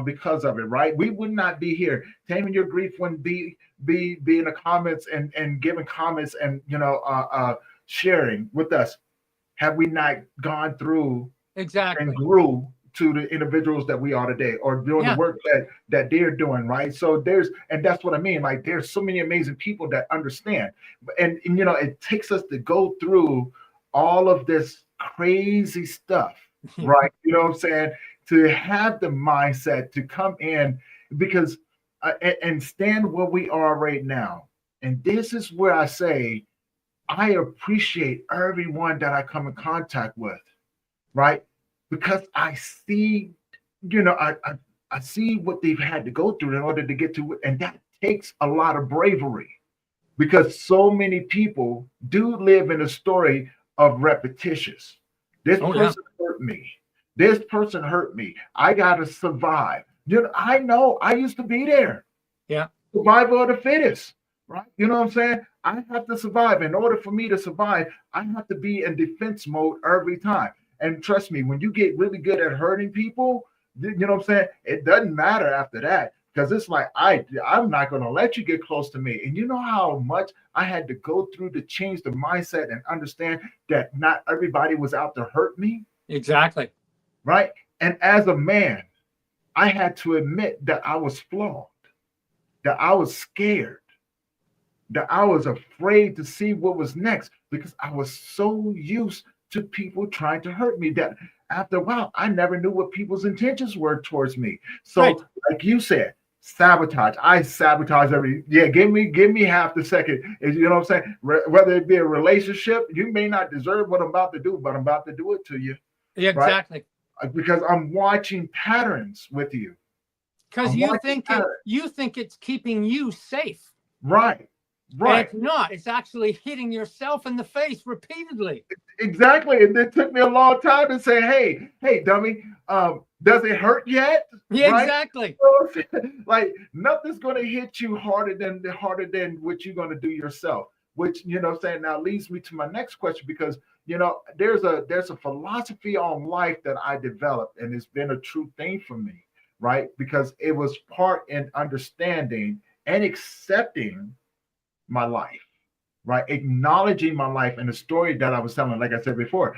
because of it, right? We would not be here. Taming Your Grief wouldn't be in the comments and giving comments and sharing with us, have we not gone through exactly and grew to the individuals that we are today, or doing the work that they're doing, right? So that's what I mean. Like, there's so many amazing people that understand, and it takes us to go through all of this crazy stuff, right? You know what I'm saying? To have the mindset to come in, because and stand where we are right now. And this is where I say I appreciate everyone that I come in contact with, right? Because I see, I see what they've had to go through in order to get to it. And that takes a lot of bravery, because so many people do live in a story of repetitious. This person hurt me. This person hurt me. I got to survive. I know I used to be there. Yeah. Survival of the fittest, right? You know what I'm saying? I have to survive. In order for me to survive, I have to be in defense mode every time. And trust me, when you get really good at hurting people, you know what I'm saying? It doesn't matter after that, because it's like, I'm not going to let you get close to me. And you know how much I had to go through to change the mindset and understand that not everybody was out to hurt me? Exactly. Right? And as a man, I had to admit that I was flawed, that I was scared, that I was afraid to see what was next, because I was so used to people trying to hurt me that after a while, I never knew what people's intentions were towards me. So, like you said, sabotage. I sabotage give me half the second. You know what I'm saying? Whether it be a relationship, you may not deserve what I'm about to do, but I'm about to do it to you. Yeah, exactly. Right? Because I'm watching patterns with you. Because you think it's keeping you safe. Right. And it's not. It's actually hitting yourself in the face repeatedly. Exactly. And it took me a long time to say, hey, dummy, does it hurt yet? Yeah, right? Exactly. Like, nothing's going to hit you harder than what you're going to do yourself. Which, now leads me to my next question, because there's a philosophy on life that I developed, and it's been a true thing for me, right? Because it was part in understanding and accepting my life, right? Acknowledging my life and the story that I was telling. Like I said before,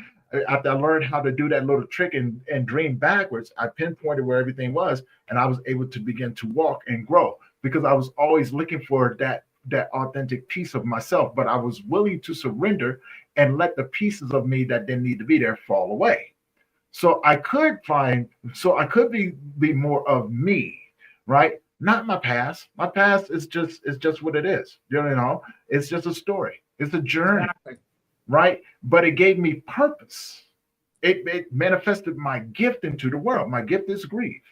after I learned how to do that little trick and dream backwards, I pinpointed where everything was, and I was able to begin to walk and grow, because I was always looking for that authentic piece of myself, but I was willing to surrender and let the pieces of me that didn't need to be there fall away. So I could be more of me, right? Not my past. My past is just what it is. You know, it's just a story. It's a journey, Exactly. right? But it gave me purpose. It manifested my gift into the world. My gift is grief,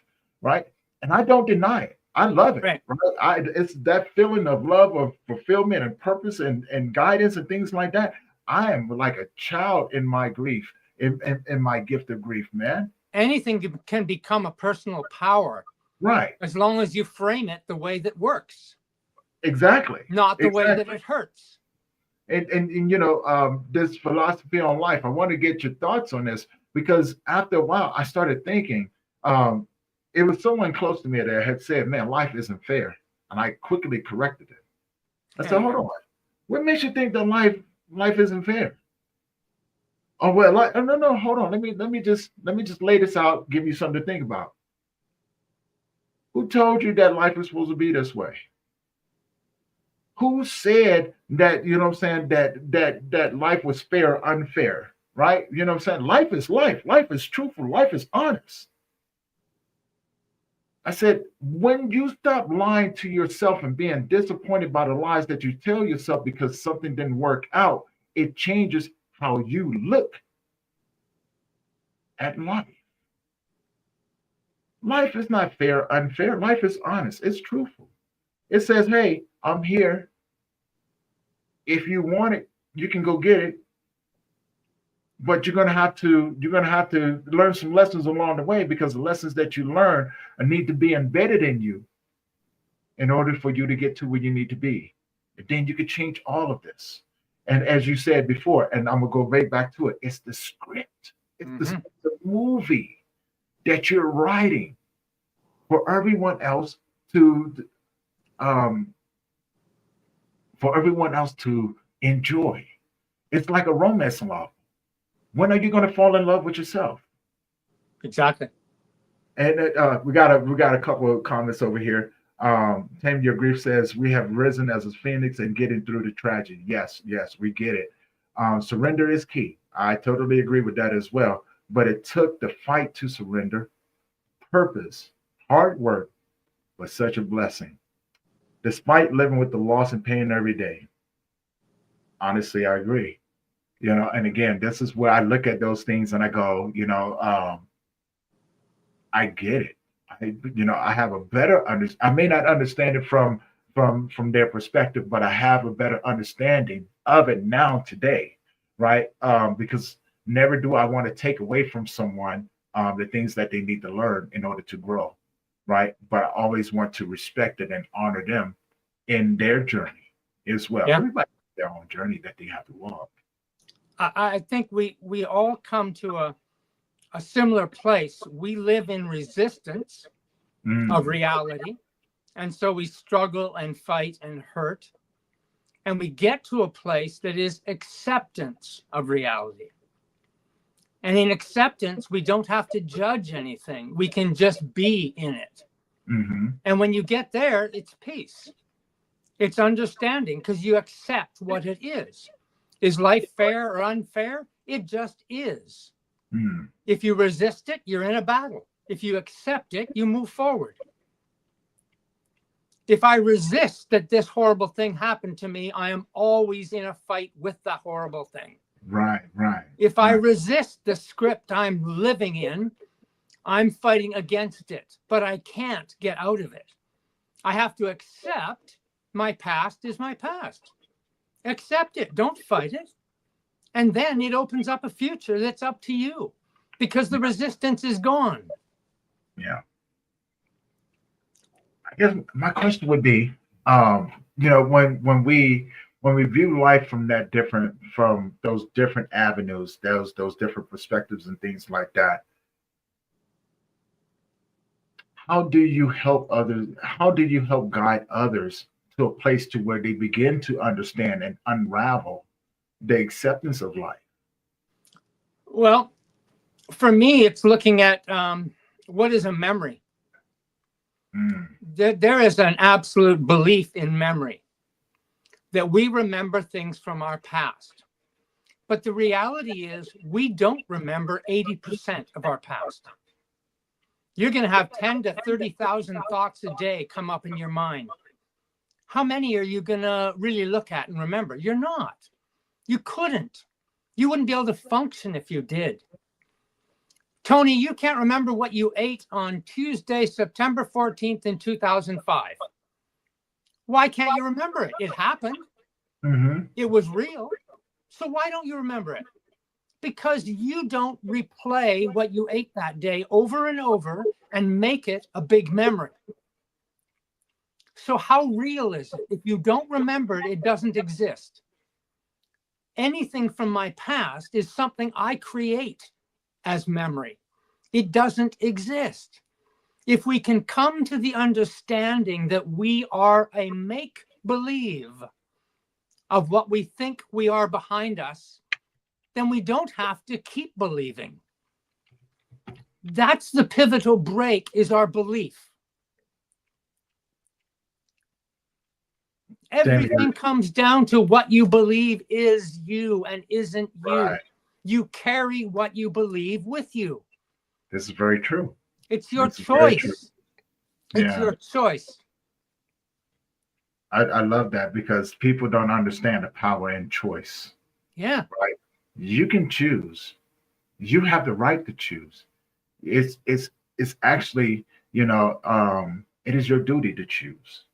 right? And I don't deny it. I love it. Right. Right? It's that feeling of love, of fulfillment, and purpose, and guidance, and things like that. I am like a child in my grief, in my gift of grief, man. Anything can become a personal power Right. as long as you frame it the way that works, Exactly. not the way that Exactly. it hurts. And you know, this philosophy on life, I want to get your thoughts on this because after a while I started thinking, um, it was someone close to me that had said, man, life isn't fair. And I quickly corrected it. I said, Yeah. hold on, what makes you think that life isn't fair? Oh well, like, no, no, hold on. Let me just lay this out, give you something to think about. Who told you that life is supposed to be this way? Who said that, you know what I'm saying, that life was fair or unfair, right? You know what I'm saying? Life is life. Life is truthful. Life is honest. I said, when you stop lying to yourself and being disappointed by the lies that you tell yourself because something didn't work out, it changes how you look at life. Life is not fair, unfair. Life is honest. It's truthful. It says, hey, I'm here. If you want it, you can go get it. But you're gonna have to learn some lessons along the way because the lessons that you learn need to be embedded in you in order for you to get to where you need to be. And then you could change all of this. And as you said before, and I'm gonna go right back to it, it's the script. It's the movie that you're writing for everyone else to um for everyone else to enjoy. It's like a romance novel. When are you going to fall in love with yourself? Exactly. And we got a couple of comments over here. Tame Your Grief says we have risen as a phoenix and getting through the tragedy. Yes, yes, we get it. Surrender is key. I totally agree with that as well. But it took the fight to surrender, purpose, hard work, but such a blessing. Despite living with the loss and pain every day. Honestly, I agree. You know, and again, this is where I look at those things and I go, I get it. I have a better I may not understand it from their perspective, but I have a better understanding of it now today, right? Because never do I want to take away from someone the things that they need to learn in order to grow, right? But I always want to respect it and honor them in their journey as well. Yeah. Everybody has their own journey that they have to walk. I think we all come to a similar place. We live in resistance of reality. And so we struggle and fight and hurt. And we get to a place that is acceptance of reality. And in acceptance, we don't have to judge anything. We can just be in it. Mm-hmm. And when you get there, it's peace. It's understanding because you accept what it is. Is life fair or unfair? It just is. Mm. If you resist it, you're in a battle. If you accept it, you move forward. If I resist that this horrible thing happened to me, I am always in a fight with the horrible thing. Right, right. If I resist the script I'm living in, I'm fighting against it, but I can't get out of it. I have to accept my past is my past. Accept it. Don't fight it. And then it opens up a future that's up to you because the resistance is gone. Yeah. I guess my question would be, when we view life from those different avenues, those different perspectives and things like that, how do you help others? How do you help guide others to a place to where they begin to understand and unravel the acceptance of life? Well, for me, it's looking at what is a memory. There is an absolute belief in memory that we remember things from our past. But the reality is we don't remember 80% of our past. You're going to have 10 to 30,000 thoughts a day come up in your mind. How many are you going to really look at and remember? You're not. You couldn't. You wouldn't be able to function if you did. Tony, you can't remember what you ate on Tuesday, September 14th in 2005. Why can't you remember it? It happened. Mm-hmm. It was real. So why don't you remember it? Because you don't replay what you ate that day over and over and make it a big memory. So how real is it? If you don't remember it, it doesn't exist. Anything from my past is something I create as memory. It doesn't exist. If we can come to the understanding that we are a make-believe of what we think we are behind us, then we don't have to keep believing. That's the pivotal break, is our belief. Everything comes down to what you believe is you and isn't you. Right. You carry what you believe with you. This is very true. It's your This is very true. choice. It's your choice. I love that, because people don't understand the power in choice. Yeah. Right. You can choose. You have the right to choose. It's actually, it is your duty to choose.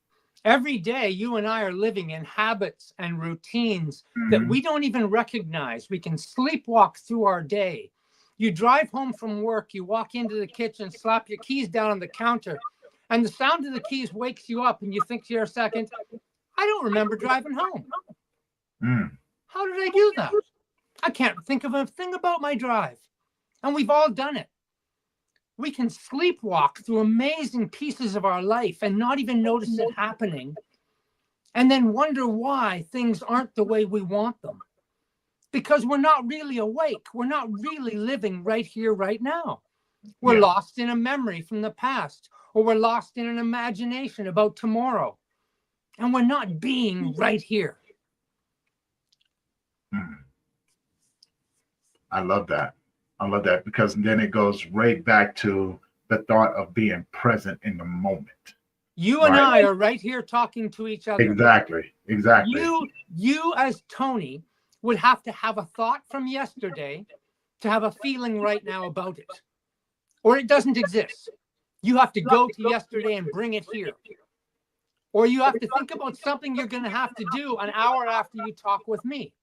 Every day, you and I are living in habits and routines that we don't even recognize. We can sleepwalk through our day. You drive home from work, you walk into the kitchen, slap your keys down on the counter, and the sound of the keys wakes you up, and you think to yourself, second, I don't remember driving home. How did I do that? I can't think of a thing about my drive. And we've all done it. We can sleepwalk through amazing pieces of our life and not even notice it happening, and then wonder why things aren't the way we want them. Because we're not really awake. We're not really living right here, right now. We're lost in a memory from the past, or we're lost in an imagination about tomorrow. And we're not being right here. I love that. I love that, because then it goes right back to the thought of being present in the moment. You and I are right here talking to each other. Exactly. You as Tony would have to have a thought from yesterday to have a feeling right now about it, or it doesn't exist. You have to go to yesterday and bring it here. Or you have to think about something you're going to have to do an hour after you talk with me.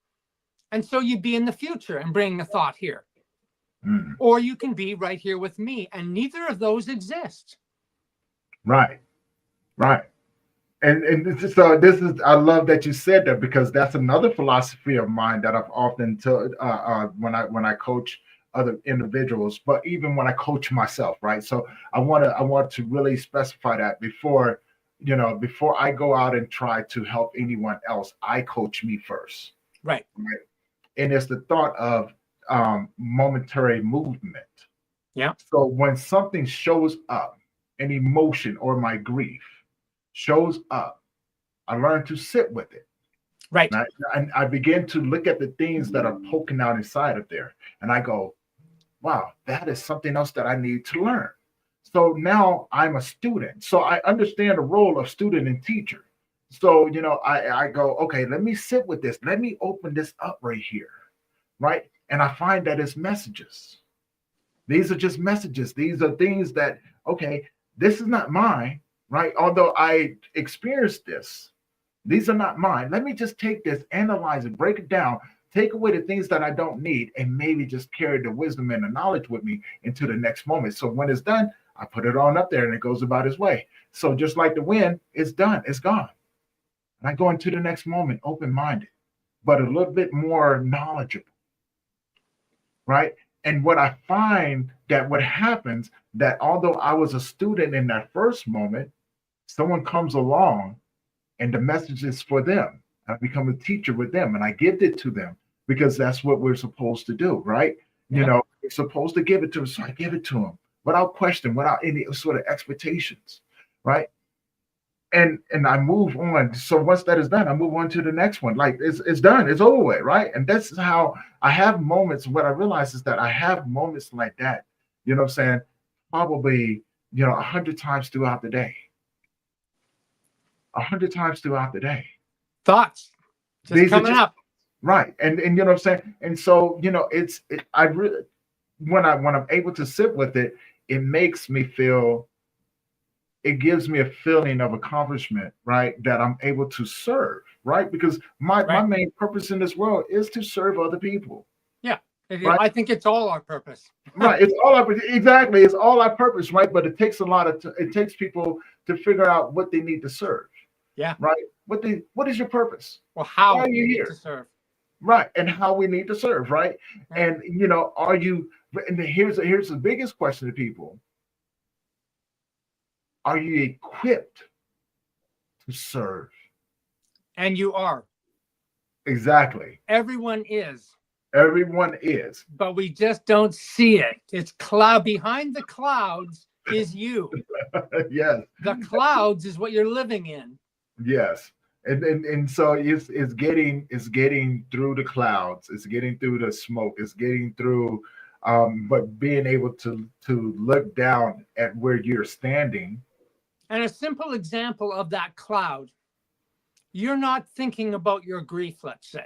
And so you'd be in the future and bring the thought here. Or you can be right here with me, and neither of those exist. Right. And so this is, I love that you said that, because that's another philosophy of mine that I've often told when I coach other individuals, but even when I coach myself, right? So I want to really specify that before I go out and try to help anyone else, I coach me first. Right. And it's the thought of momentary movement. Yeah. So when something shows up, an emotion or my grief shows up, I learn to sit with it. Right. And I begin to look at the things that are poking out inside of there. And I go, wow, that is something else that I need to learn. So now I'm a student. So I understand the role of student and teacher. So, I go, okay, let me sit with this. Let me open this up right here. Right. And I find that it's messages. These are just messages. These are things that, okay, this is not mine. Right. Although I experienced this, these are not mine. Let me just take this, analyze it, break it down, take away the things that I don't need, and maybe just carry the wisdom and the knowledge with me into the next moment. So when it's done, I put it on up there and it goes about its way. So just like the wind, it's done, it's gone. And I go into the next moment open-minded, but a little bit more knowledgeable. Right. And what I find that what happens, that although I was a student in that first moment, someone comes along and the message is for them. I become a teacher with them and I give it to them, because that's what we're supposed to do, right? Yeah. We're supposed to give it to them. So I give it to them without question, without any sort of expectations, right? and I move on. So once that is done, I move on to the next one. Like it's done, it's over with, right? And that's how I have moments. What I realize is that I have moments like that, you know what I'm saying? Probably, 100 times throughout the day. 100 times throughout the day. Thoughts just These are coming just up. right. And you know what I'm saying? And so, I really when I'm able to sit with it, it makes me feel it gives me a feeling of accomplishment, right? That I'm able to serve, right? Because my Right. main purpose in this world is to serve other people, Yeah. right? I think it's all our purpose. Right. It's all our exactly. It's all our purpose, right? But it takes a lot of it takes people to figure out what they need to serve, Yeah. right? What is your purpose? Well, Why how are we you need to here? serve. Right. And how we need to serve, right? Yeah. And are you? And here's the biggest question to people: are you equipped to serve? And you are. Exactly. Everyone is. Everyone is. But we just don't see it. It's cloud behind the clouds is you. Yes. The clouds is what you're living in. Yes. And so it's getting through the clouds, it's getting through the smoke, it's getting through but being able to look down at where you're standing. And a simple example of that cloud, you're not thinking about your grief, let's say.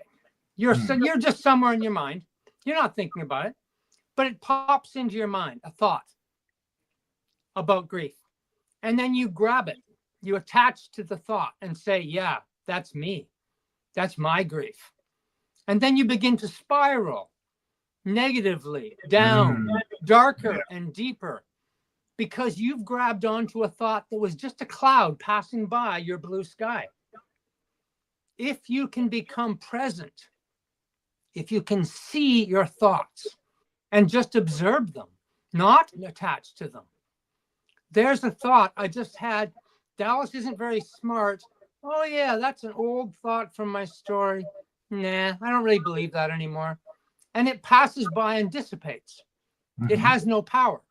Mm, You're just somewhere in your mind. You're not thinking about it, but it pops into your mind, a thought about grief. And then you grab it, you attach to the thought and say, yeah, that's me. That's my grief. And then you begin to spiral negatively down, mm, darker yeah. and deeper, because you've grabbed onto a thought that was just a cloud passing by your blue sky. If you can become present, if you can see your thoughts and just observe them, not attach to them. There's a thought I just had. Dallas isn't very smart. Oh, yeah, that's an old thought from my story. Nah, I don't really believe that anymore. And it passes by and dissipates. It Mhm. has no power.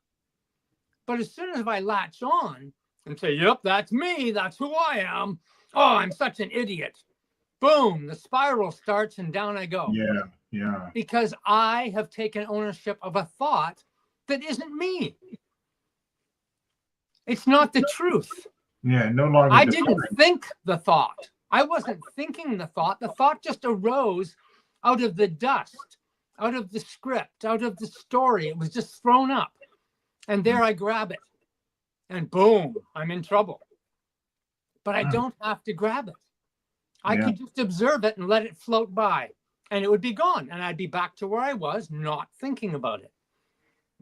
But as soon as I latch on and say, yep, that's me, that's who I am. Oh, I'm such an idiot. Boom, the spiral starts and down I go. Yeah, yeah. Because I have taken ownership of a thought that isn't me. It's not the truth. Yeah, no longer I didn't defined. think the thought. I wasn't thinking the thought. The thought just arose out of the dust, out of the script, out of the story. It was just thrown up. And there I grab it. And boom, I'm in trouble. But I don't have to grab it. I Yeah. could just observe it and let it float by. And it would be gone. And I'd be back to where I was, not thinking about it.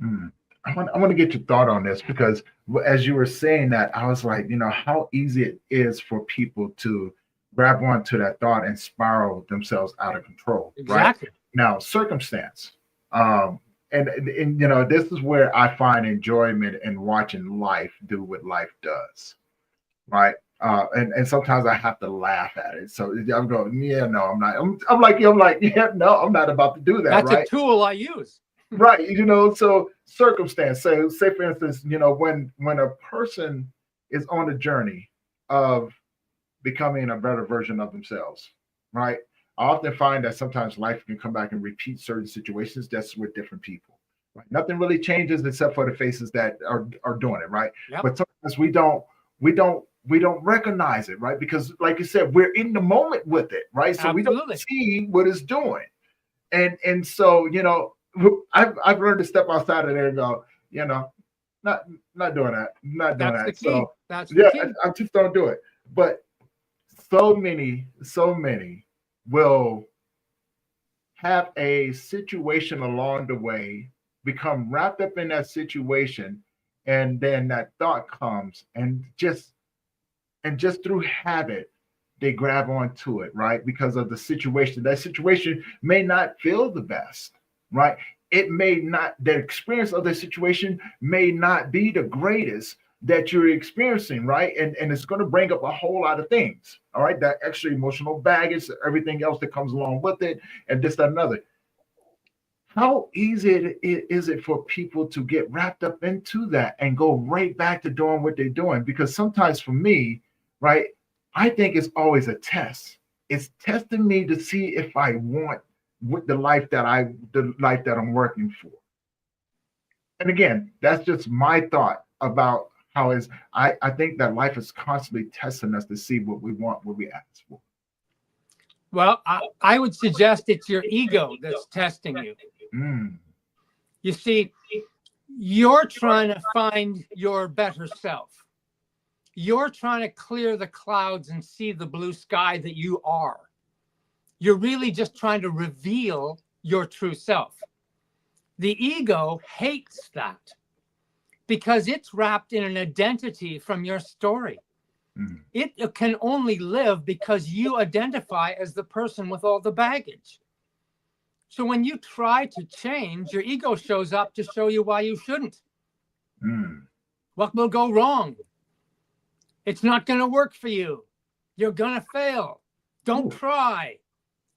Mm. I want to get your thought on this because as you were saying that, I was like, how easy it is for people to grab onto that thought and spiral themselves out of control, right? Exactly. Now, circumstance. And this is where I find enjoyment in watching life do what life does, right? And sometimes I have to laugh at it. So I'm going, yeah, no, I'm not. I'm like, yeah, no, I'm not about to do that, That's a right? tool I use. Right. So circumstance. Say for instance, when a person is on a journey of becoming a better version of themselves, right? I often find that sometimes life can come back and repeat certain situations that's with different people. Right? Nothing really changes except for the faces that are doing it, right? Yep. But sometimes we don't recognize it, right? Because like you said, we're in the moment with it, right? So we don't Absolutely. see what it's doing. And so, I've learned to step outside of there and go, not not doing that, not doing That's the that. key. So That's the yeah, key. I just don't do it. But so many will have a situation along the way, become wrapped up in that situation, and then that thought comes and just through habit, they grab onto it, right? Because of the situation. That situation may not feel the best, right? It may not, the experience of the situation may not be the greatest that you're experiencing, right? And it's going to bring up a whole lot of things, all right? That extra emotional baggage, everything else that comes along with it, and this, that, another. How easy is it for people to get wrapped up into that and go right back to doing what they're doing? Because sometimes for me, right? I think it's always a test. It's testing me to see if I want the life that I'm working for. And again, that's just my thought about how is I think that life is constantly testing us to see what we want, what we ask for. Well, I would suggest it's your ego that's testing you. Mm, You see, you're trying to find your better self. You're trying to clear the clouds and see the blue sky that you are. You're really just trying to reveal your true self. The ego hates that because it's wrapped in an identity from your story. mm, It can only live because you identify as the person with all the baggage. So when you try to change, your ego shows up to show you why you shouldn't. mm. What will go wrong? It's not going to work for you. You're going to fail. Don't try.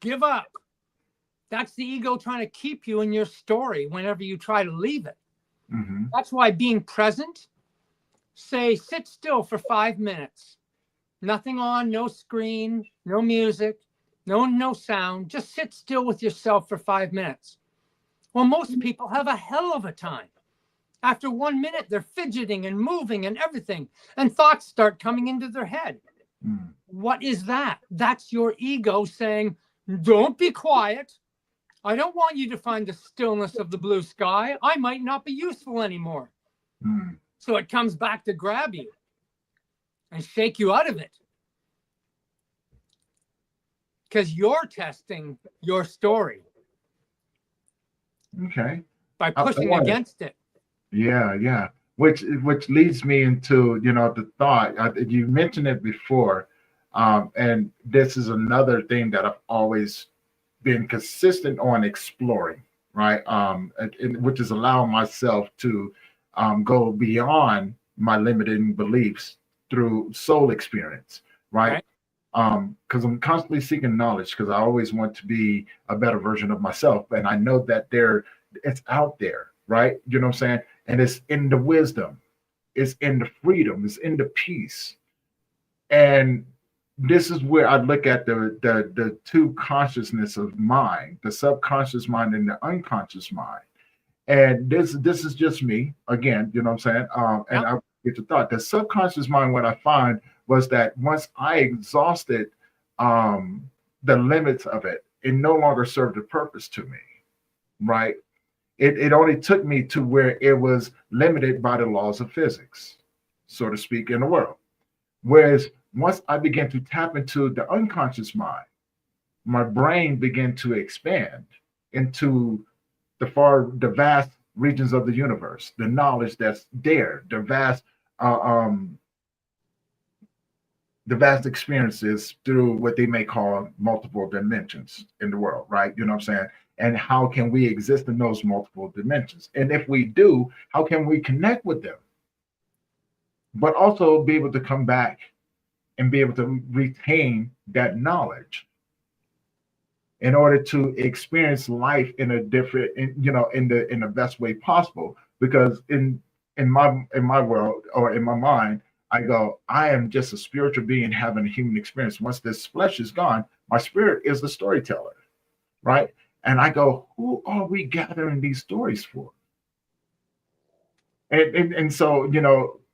Give up. That's the ego trying to keep you in your story whenever you try to leave it. Mm-hmm. That's why being present, say, sit still for 5 minutes. Nothing on, no screen, no music, no sound. Just sit still with yourself for 5 minutes. Well, most people have a hell of a time. After 1 minute, they're fidgeting and moving and everything, and thoughts start coming into their head. Mm. What is that? That's your ego saying, don't be quiet. I don't want you to find the stillness of the blue sky. I might not be useful anymore. Mm. So it comes back to grab you and shake you out of it. Because you're testing your story Okay. by pushing against it. Yeah, yeah. Which leads me into, the thought. You mentioned it before, and this is another thing that I've always been consistent on exploring, right? Which is allowing myself to go beyond my limiting beliefs through soul experience, right? Because I'm constantly seeking knowledge because I always want to be a better version of myself, and I know that it's out there, right? You know what I'm saying? And it's in the wisdom, it's in the freedom, it's in the peace, and this is where I look at the two consciousness of mind, the subconscious mind and the unconscious mind. And this is just me again, you know what I'm saying? And I get to thought the subconscious mind. What I find was that once I exhausted the limits of it, it no longer served a purpose to me, right? It only took me to where it was limited by the laws of physics, so to speak, in the world. Whereas once I began to tap into the unconscious mind, my brain began to expand into the vast regions of the universe, the knowledge that's there, uh, um, the vast experiences through what they may call multiple dimensions in the world, right? You know what I'm saying? And how can we exist in those multiple dimensions? And if we do, how can we connect with them? But also be able to come back and be able to retain that knowledge in order to experience life in a different, in the best way possible. Because in my world or in my mind, I go, I am just a spiritual being having a human experience. Once this flesh is gone, my spirit is the storyteller, right? And I go, who are we gathering these stories for? And so,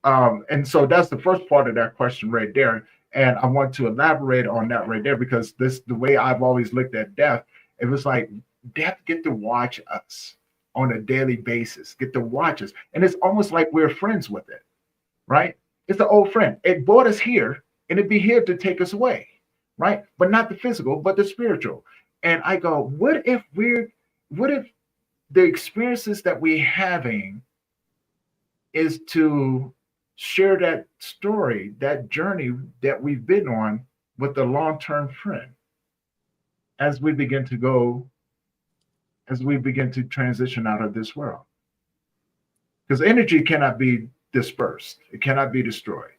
and so that's the first part of that question right there. And I want to elaborate on that right there because the way I've always looked at death, it was like death get to watch us on a daily basis, get to watch us. And it's almost like we're friends with it, right? It's an old friend. It brought us here and it'd be here to take us away, right? But not the physical, but the spiritual. And I go, what if the experiences that we're having is to share that story, that journey that we've been on with the long-term friend as we begin to transition out of this world. Because energy cannot be dispersed, it cannot be destroyed,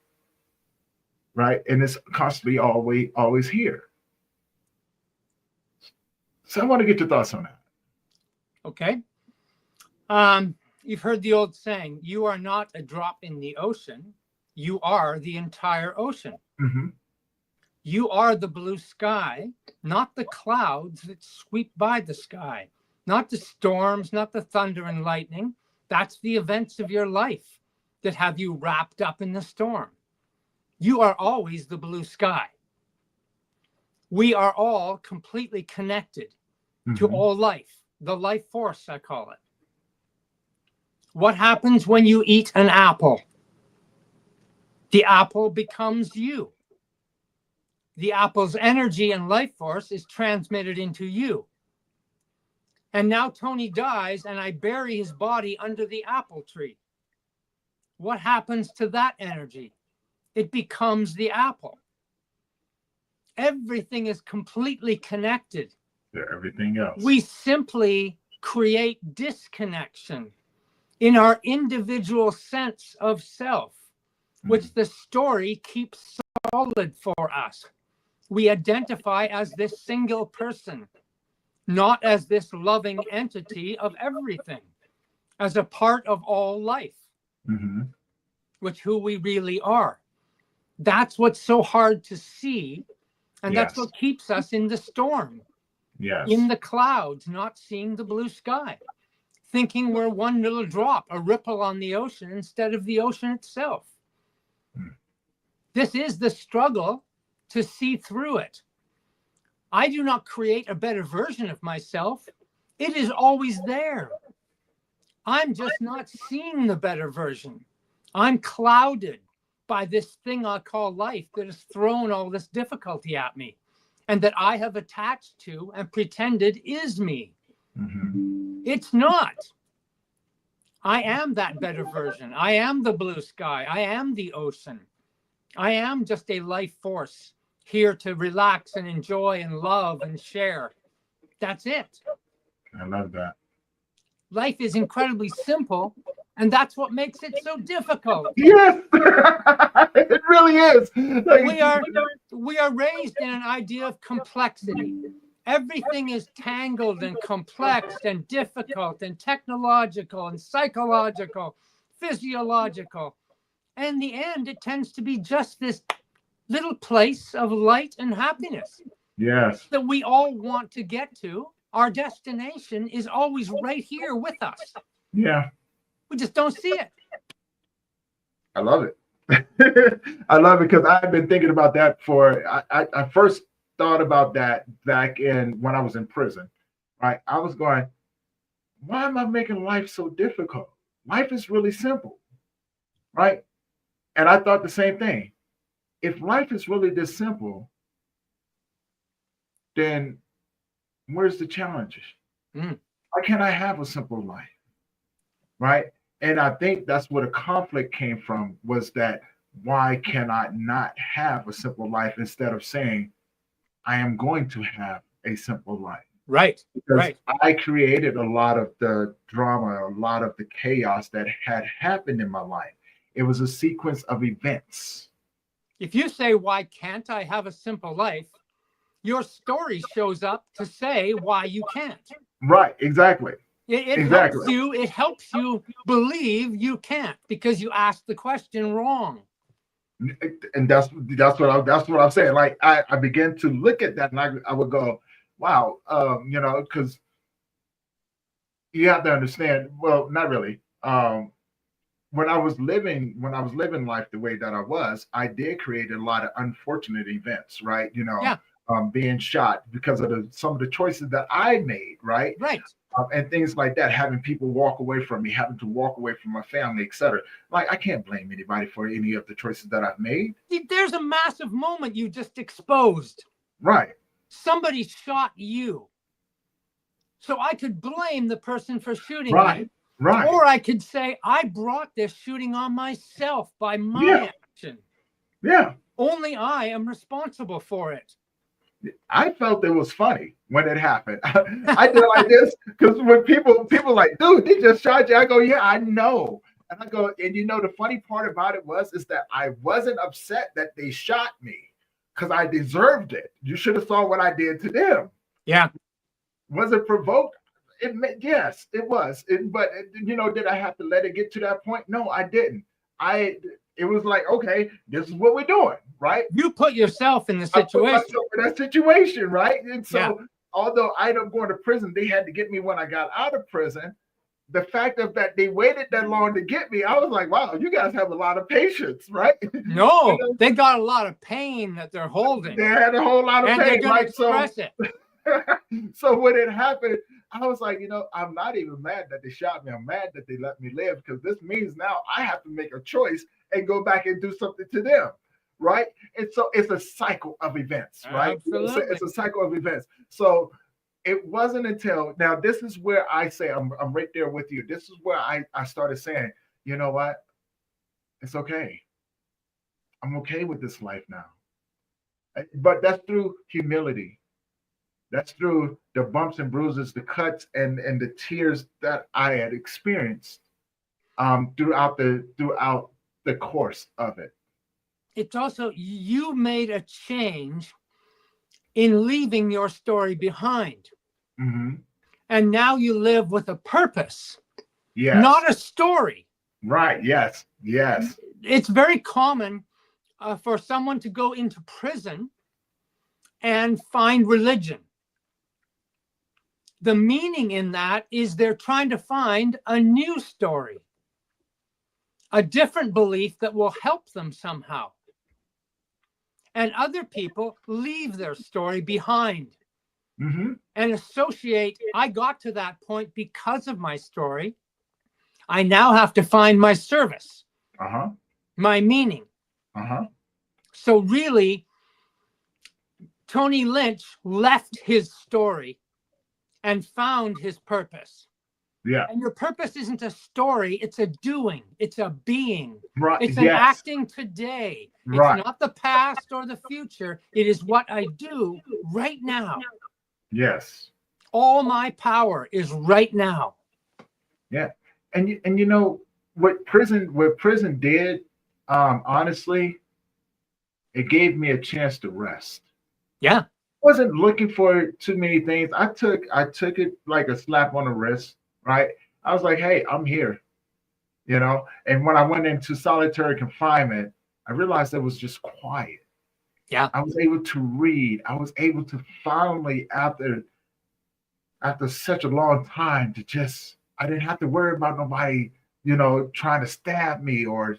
right? And it's constantly always here. So I want to get your thoughts on that. Okay. You've heard the old saying, you are not a drop in the ocean, you are the entire ocean. Mm-hmm. You are the blue sky, not the clouds that sweep by the sky, not the storms, not the thunder and lightning. That's the events of your life that have you wrapped up in the storm. You are always the blue sky. We are all completely connected to all life, the life force, I call it. What happens when you eat an apple? The apple becomes you. The apple's energy and life force is transmitted into you. And now Tony dies and I bury his body under the apple tree. What happens to that energy? It becomes the apple. Everything is completely connected. Yeah, everything else. We simply create disconnection in our individual sense of self, which the story keeps solid for us. We identify as this single person, not as this loving entity of everything, as a part of all life, which who we really are. That's what's so hard to see. And that's what keeps us in the storm, in the clouds, not seeing the blue sky, thinking we're one little drop, a ripple on the ocean instead of the ocean itself. This is the struggle to see through it. I do not create a better version of myself. It is always there. I'm just not seeing the better version. I'm clouded by this thing I call life that has thrown all this difficulty at me and that I have attached to and pretended is me. It's not. I am that better version. I am the blue sky. I am the ocean. I am just a life force here to relax and enjoy and love and share. That's it. I love that. Life is incredibly simple, and that's what makes it so difficult. Yes, it really is. Like, we are raised in an idea of complexity. Everything is tangled and complex and difficult and technological and psychological, physiological. And in the end, it tends to be just this little place of light and happiness. Yes. That we all want to get to. Our destination is always right here with us. Yeah. We just don't see it. I love it. I love it because I've been thinking about that I first thought about that back when I was in prison, right? I was going, why am I making life so difficult? Life is really simple, right? And I thought the same thing. If life is really this simple, then where's the challenges? Why can't I have a simple life, right? And I think that's where the conflict came from, was that why can I not have a simple life instead of saying, I am going to have a simple life. Right. Because right. I created a lot of the drama, a lot of the chaos that had happened in my life. It was a sequence of events. If you say, why can't I have a simple life? Your story shows up to say why you can't. Right, exactly. It helps you believe you can't because you asked the question wrong. And that's what I'm saying. Like I began to look at that, and I would go, wow, because you have to understand. Well, not really. When I was living life the way that I was, I did create a lot of unfortunate events, right? Being shot because of some of the choices that I made, right? Right. And things like that, having people walk away from me, having to walk away from my family, etc. Like, I can't blame anybody for any of the choices that I've made. There's a massive moment you just exposed. Right. Somebody shot you. So I could blame the person for shooting me. Right. Or I could say, I brought this shooting on myself by my action. Yeah. Only I am responsible for it. I felt it was funny when it happened. I did like this because when people like, dude, they just shot you. I go, yeah, I know. And I go, and the funny part about it is that I wasn't upset that they shot me because I deserved it. You should have saw what I did to them. Yeah. Was it provoked? Yes, it was. But did I have to let it get to that point? No, I didn't. it was like, okay, this is what we're doing, right? You put yourself in the I put situation. myself in that situation, right? And so, Yeah. although I ended up going to prison, they had to get me when I got out of prison. The fact of that they waited that long to get me, I was like, wow, you guys have a lot of patience, right? No, You know, they got a lot of pain that they're holding, they had a whole lot of and they're pain, going to right? So, express it. so when it happened, I was like, I'm not even mad that they shot me. I'm mad that they let me live, because this means now I have to make a choice and go back and do something to them, right? And so it's a cycle of events, right? Absolutely. It's a cycle of events. So it wasn't until now, this is where I say, I'm right there with you. This is where I started saying, you know what? It's okay. I'm okay with this life now. But that's through humility. That's through the bumps and bruises, the cuts and the tears that I had experienced throughout the course of it. It's also, you made a change in leaving your story behind. Mm-hmm. And now you live with a purpose, Yes. not a story. Right. Yes. Yes. It's very common for someone to go into prison and find religion. The meaning in that is they're trying to find a new story, a different belief that will help them somehow. And other people leave their story behind. Mm-hmm. And associate, I got to that point because of my story. I now have to find my service, my meaning. So really, Tony Lynch left his story and found his purpose. Yeah. And your purpose isn't a story, it's a doing, it's a being. Right. It's an acting today. Right. It's not the past or the future. It is what I do right now. Yes. All my power is right now. Yeah. And you know what prison did, honestly, it gave me a chance to rest. Yeah. Wasn't looking for too many things. I took it like a slap on the wrist, right? I was like, hey, I'm here, And when I went into solitary confinement, I realized it was just quiet. Yeah. I was able to read. I was able to finally, after such a long time, I didn't have to worry about nobody, trying to stab me or,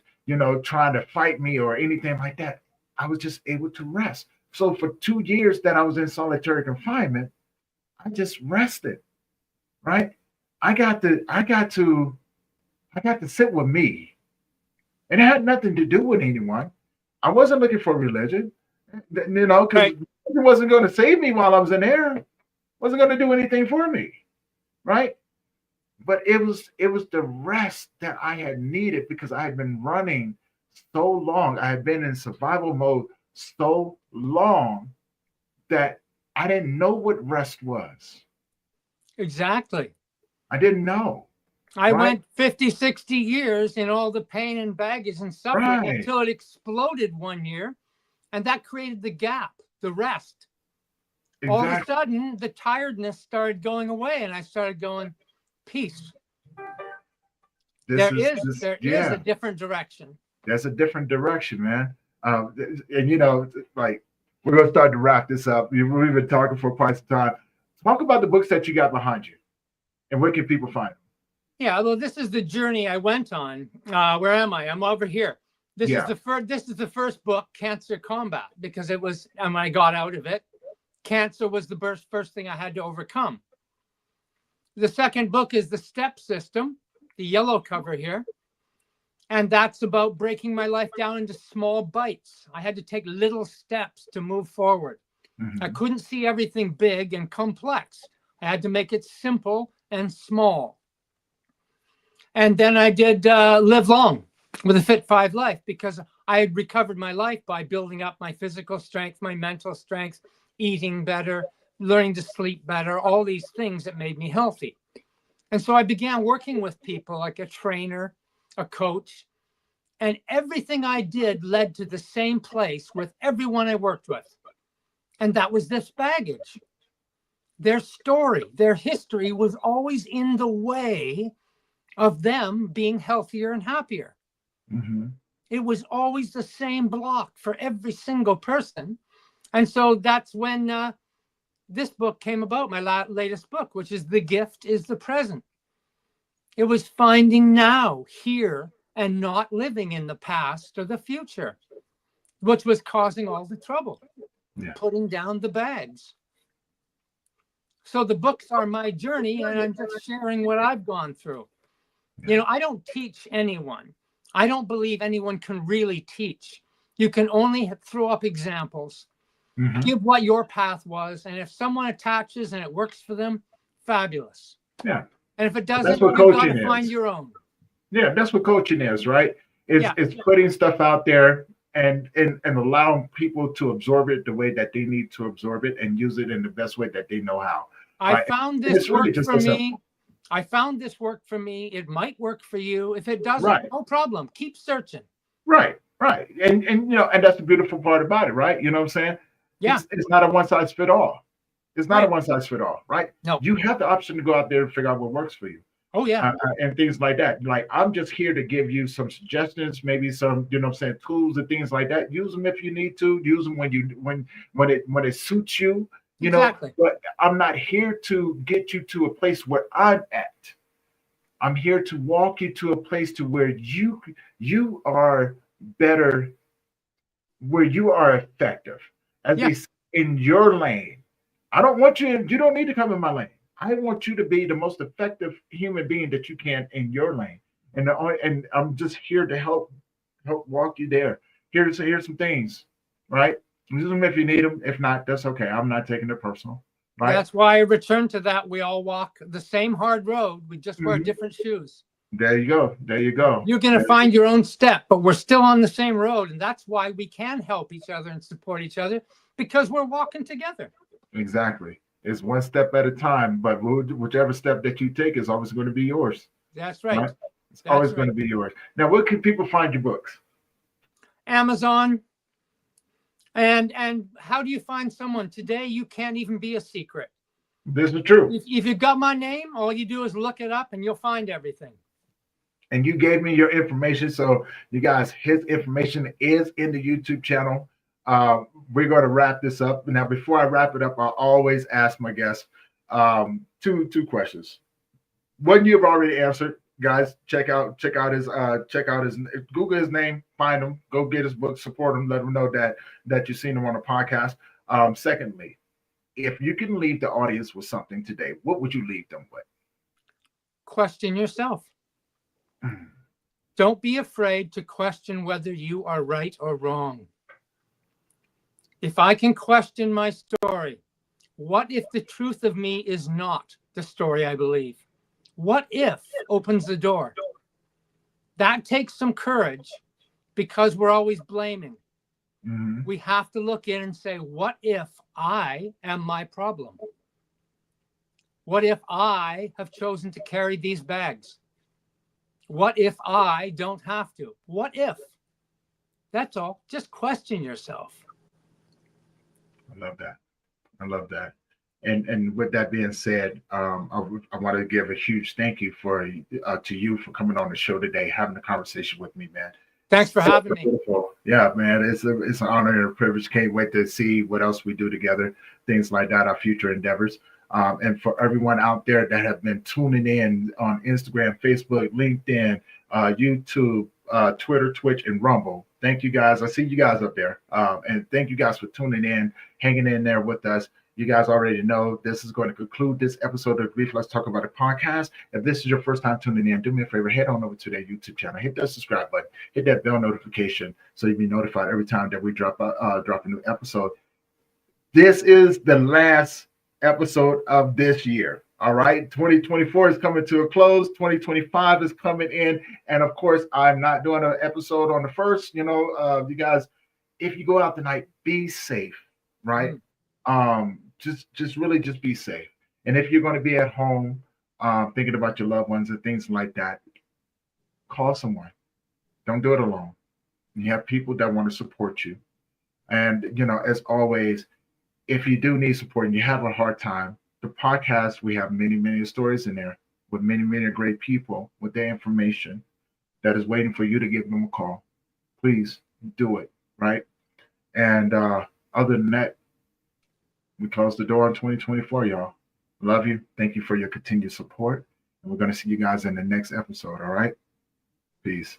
trying to fight me or anything like that. I was just able to rest. So for 2 years that I was in solitary confinement, I just rested, right? I got to sit with me. And it had nothing to do with anyone. I wasn't looking for religion, because Right. it wasn't going to save me while I was in there. It wasn't going to do anything for me, right? But it was the rest that I had needed, because I had been running so long. I had been in survival mode so long that I didn't know what rest was. Exactly. I didn't know. I Right. went 50, 60 years in all the pain and baggage and suffering Right. until it exploded one year. And that created the gap, the rest. All of a sudden, the tiredness started going away, and I started going, peace. There is a different direction. There's a different direction, man. And like, we're gonna start to wrap this up. We've been talking for quite some time. Talk about the books that you got behind you, and where can people find them? Yeah, well, this is the journey I went on. Where am I? I'm over here. This is the first book, Cancer Combat, because it was, and when I got out of it, cancer was the first thing I had to overcome. The second book is the StepSystem, the yellow cover here. And that's about breaking my life down into small bites. I had to take little steps to move forward. Mm-hmm. I couldn't see everything big and complex. I had to make it simple and small. And then I did Live Long with a Fit 5 Life, because I had recovered my life by building up my physical strength, my mental strength, eating better, learning to sleep better, all these things that made me healthy. And so I began working with people like a trainer, a coach, and everything I did led to the same place with everyone I worked with. And that was this baggage. Their story, their history was always in the way of them being healthier and happier. Mm-hmm. It was always the same block for every single person. And so that's when this book came about, my latest book, which is The Gift is the Present. It was finding now, here, and not living in the past or the future, which was causing all the trouble, putting down the bags. So the books are my journey, and I'm just sharing what I've gone through. You know, I don't teach anyone. I don't believe anyone can really teach. You can only throw up examples, give what your path was, and if someone attaches and it works for them, fabulous. Yeah. And if it doesn't, That's what you've got coaching to find is. your own. Yeah, that's what coaching is, right? It's putting stuff out there and allowing people to absorb it the way that they need to absorb it and use it in the best way that they know how. I found this work for me. I found this work for me. It might work for you. If it doesn't, no problem. Keep searching. Right. And you know, and that's the beautiful part about it, right? You know what I'm saying? Yeah. It's not a one size fit all. It's not a one size fit all, right? No. You have the option to go out there and figure out what works for you. Oh, yeah. And things like that. Like, I'm just here to give you some suggestions, maybe some, you know what I'm saying, tools and things like that. Use them if you need to. Use them when it suits you, you know. But I'm not here to get you to a place where I'm at. I'm here to walk you to a place to where you are better, where you are effective, as they say, in your lane. I don't want you don't need to come in my lane. I want you to be the most effective human being that you can in your lane. And I'm just here to help walk you there. Here's some things, right? Use them if you need them. If not, that's okay. I'm not taking it personal. Right? That's why I return to that. We all walk the same hard road. We just wear different shoes. There you go. You're going to find your own step, but we're still on the same road. And that's why we can help each other and support each other, because we're walking together. Exactly. It's one step at a time, but whichever step that you take is always going to be yours. That's right. It's always going to be yours. Now, where can people find your books? Amazon. And how do you find someone? Today, you can't even be a secret. This is true. If you've got my name, all you do is look it up and you'll find everything. And you gave me your information. So you guys, his information is in the YouTube channel. We're going to wrap this up. Now, before I wrap it up, I always ask my guests two questions. One you've already answered. Guys, check out his Google his name, find him, go get his book, support him, let him know that you've seen him on a podcast. Secondly, if you can leave the audience with something today, what would you leave them with? Question yourself. Don't be afraid to question whether you are right or wrong. If I can question my story, what if the truth of me is not the story I believe? What if opens the door? That takes some courage, because we're always blaming. We have to look in and say, what if I am my problem? What if I have chosen to carry these bags? What if I don't have to? What if? That's all. Just question yourself. I love that. And with that being said, I want to give a huge thank you to you for coming on the show today, having a conversation with me, man. Thanks for having me. Yeah, man, it's an honor and a privilege. Can't wait to see what else we do together, things like that, our future endeavors. And for everyone out there that have been tuning in on Instagram, Facebook, LinkedIn, YouTube, Twitter, Twitch, and Rumble, thank you guys. I see you guys up there. And thank you guys for tuning in, hanging in there with us. You guys already know this is going to conclude this episode of Grief Let's Talk About It podcast. If this is your first time tuning in, do me a favor, head on over to their YouTube channel, hit that subscribe button, hit that bell notification so you'll be notified every time that we drop a new episode. This is the last episode of this year. All right, 2024 is coming to a close. 2025 is coming in, and of course, I'm not doing an episode on the first. You guys, if you go out tonight, be safe, right? Just really be safe. And if you're going to be at home, thinking about your loved ones and things like that, call someone. Don't do it alone. You have people that want to support you. And as always, if you do need support and you have a hard time, the podcast, we have many stories in there with many great people with their information that is waiting for you to give them a call. please do it, right? And other than that, we close the door on 2024, y'all. Love you. Thank you for your continued support. And we're going to see you guys in the next episode. All right. Peace.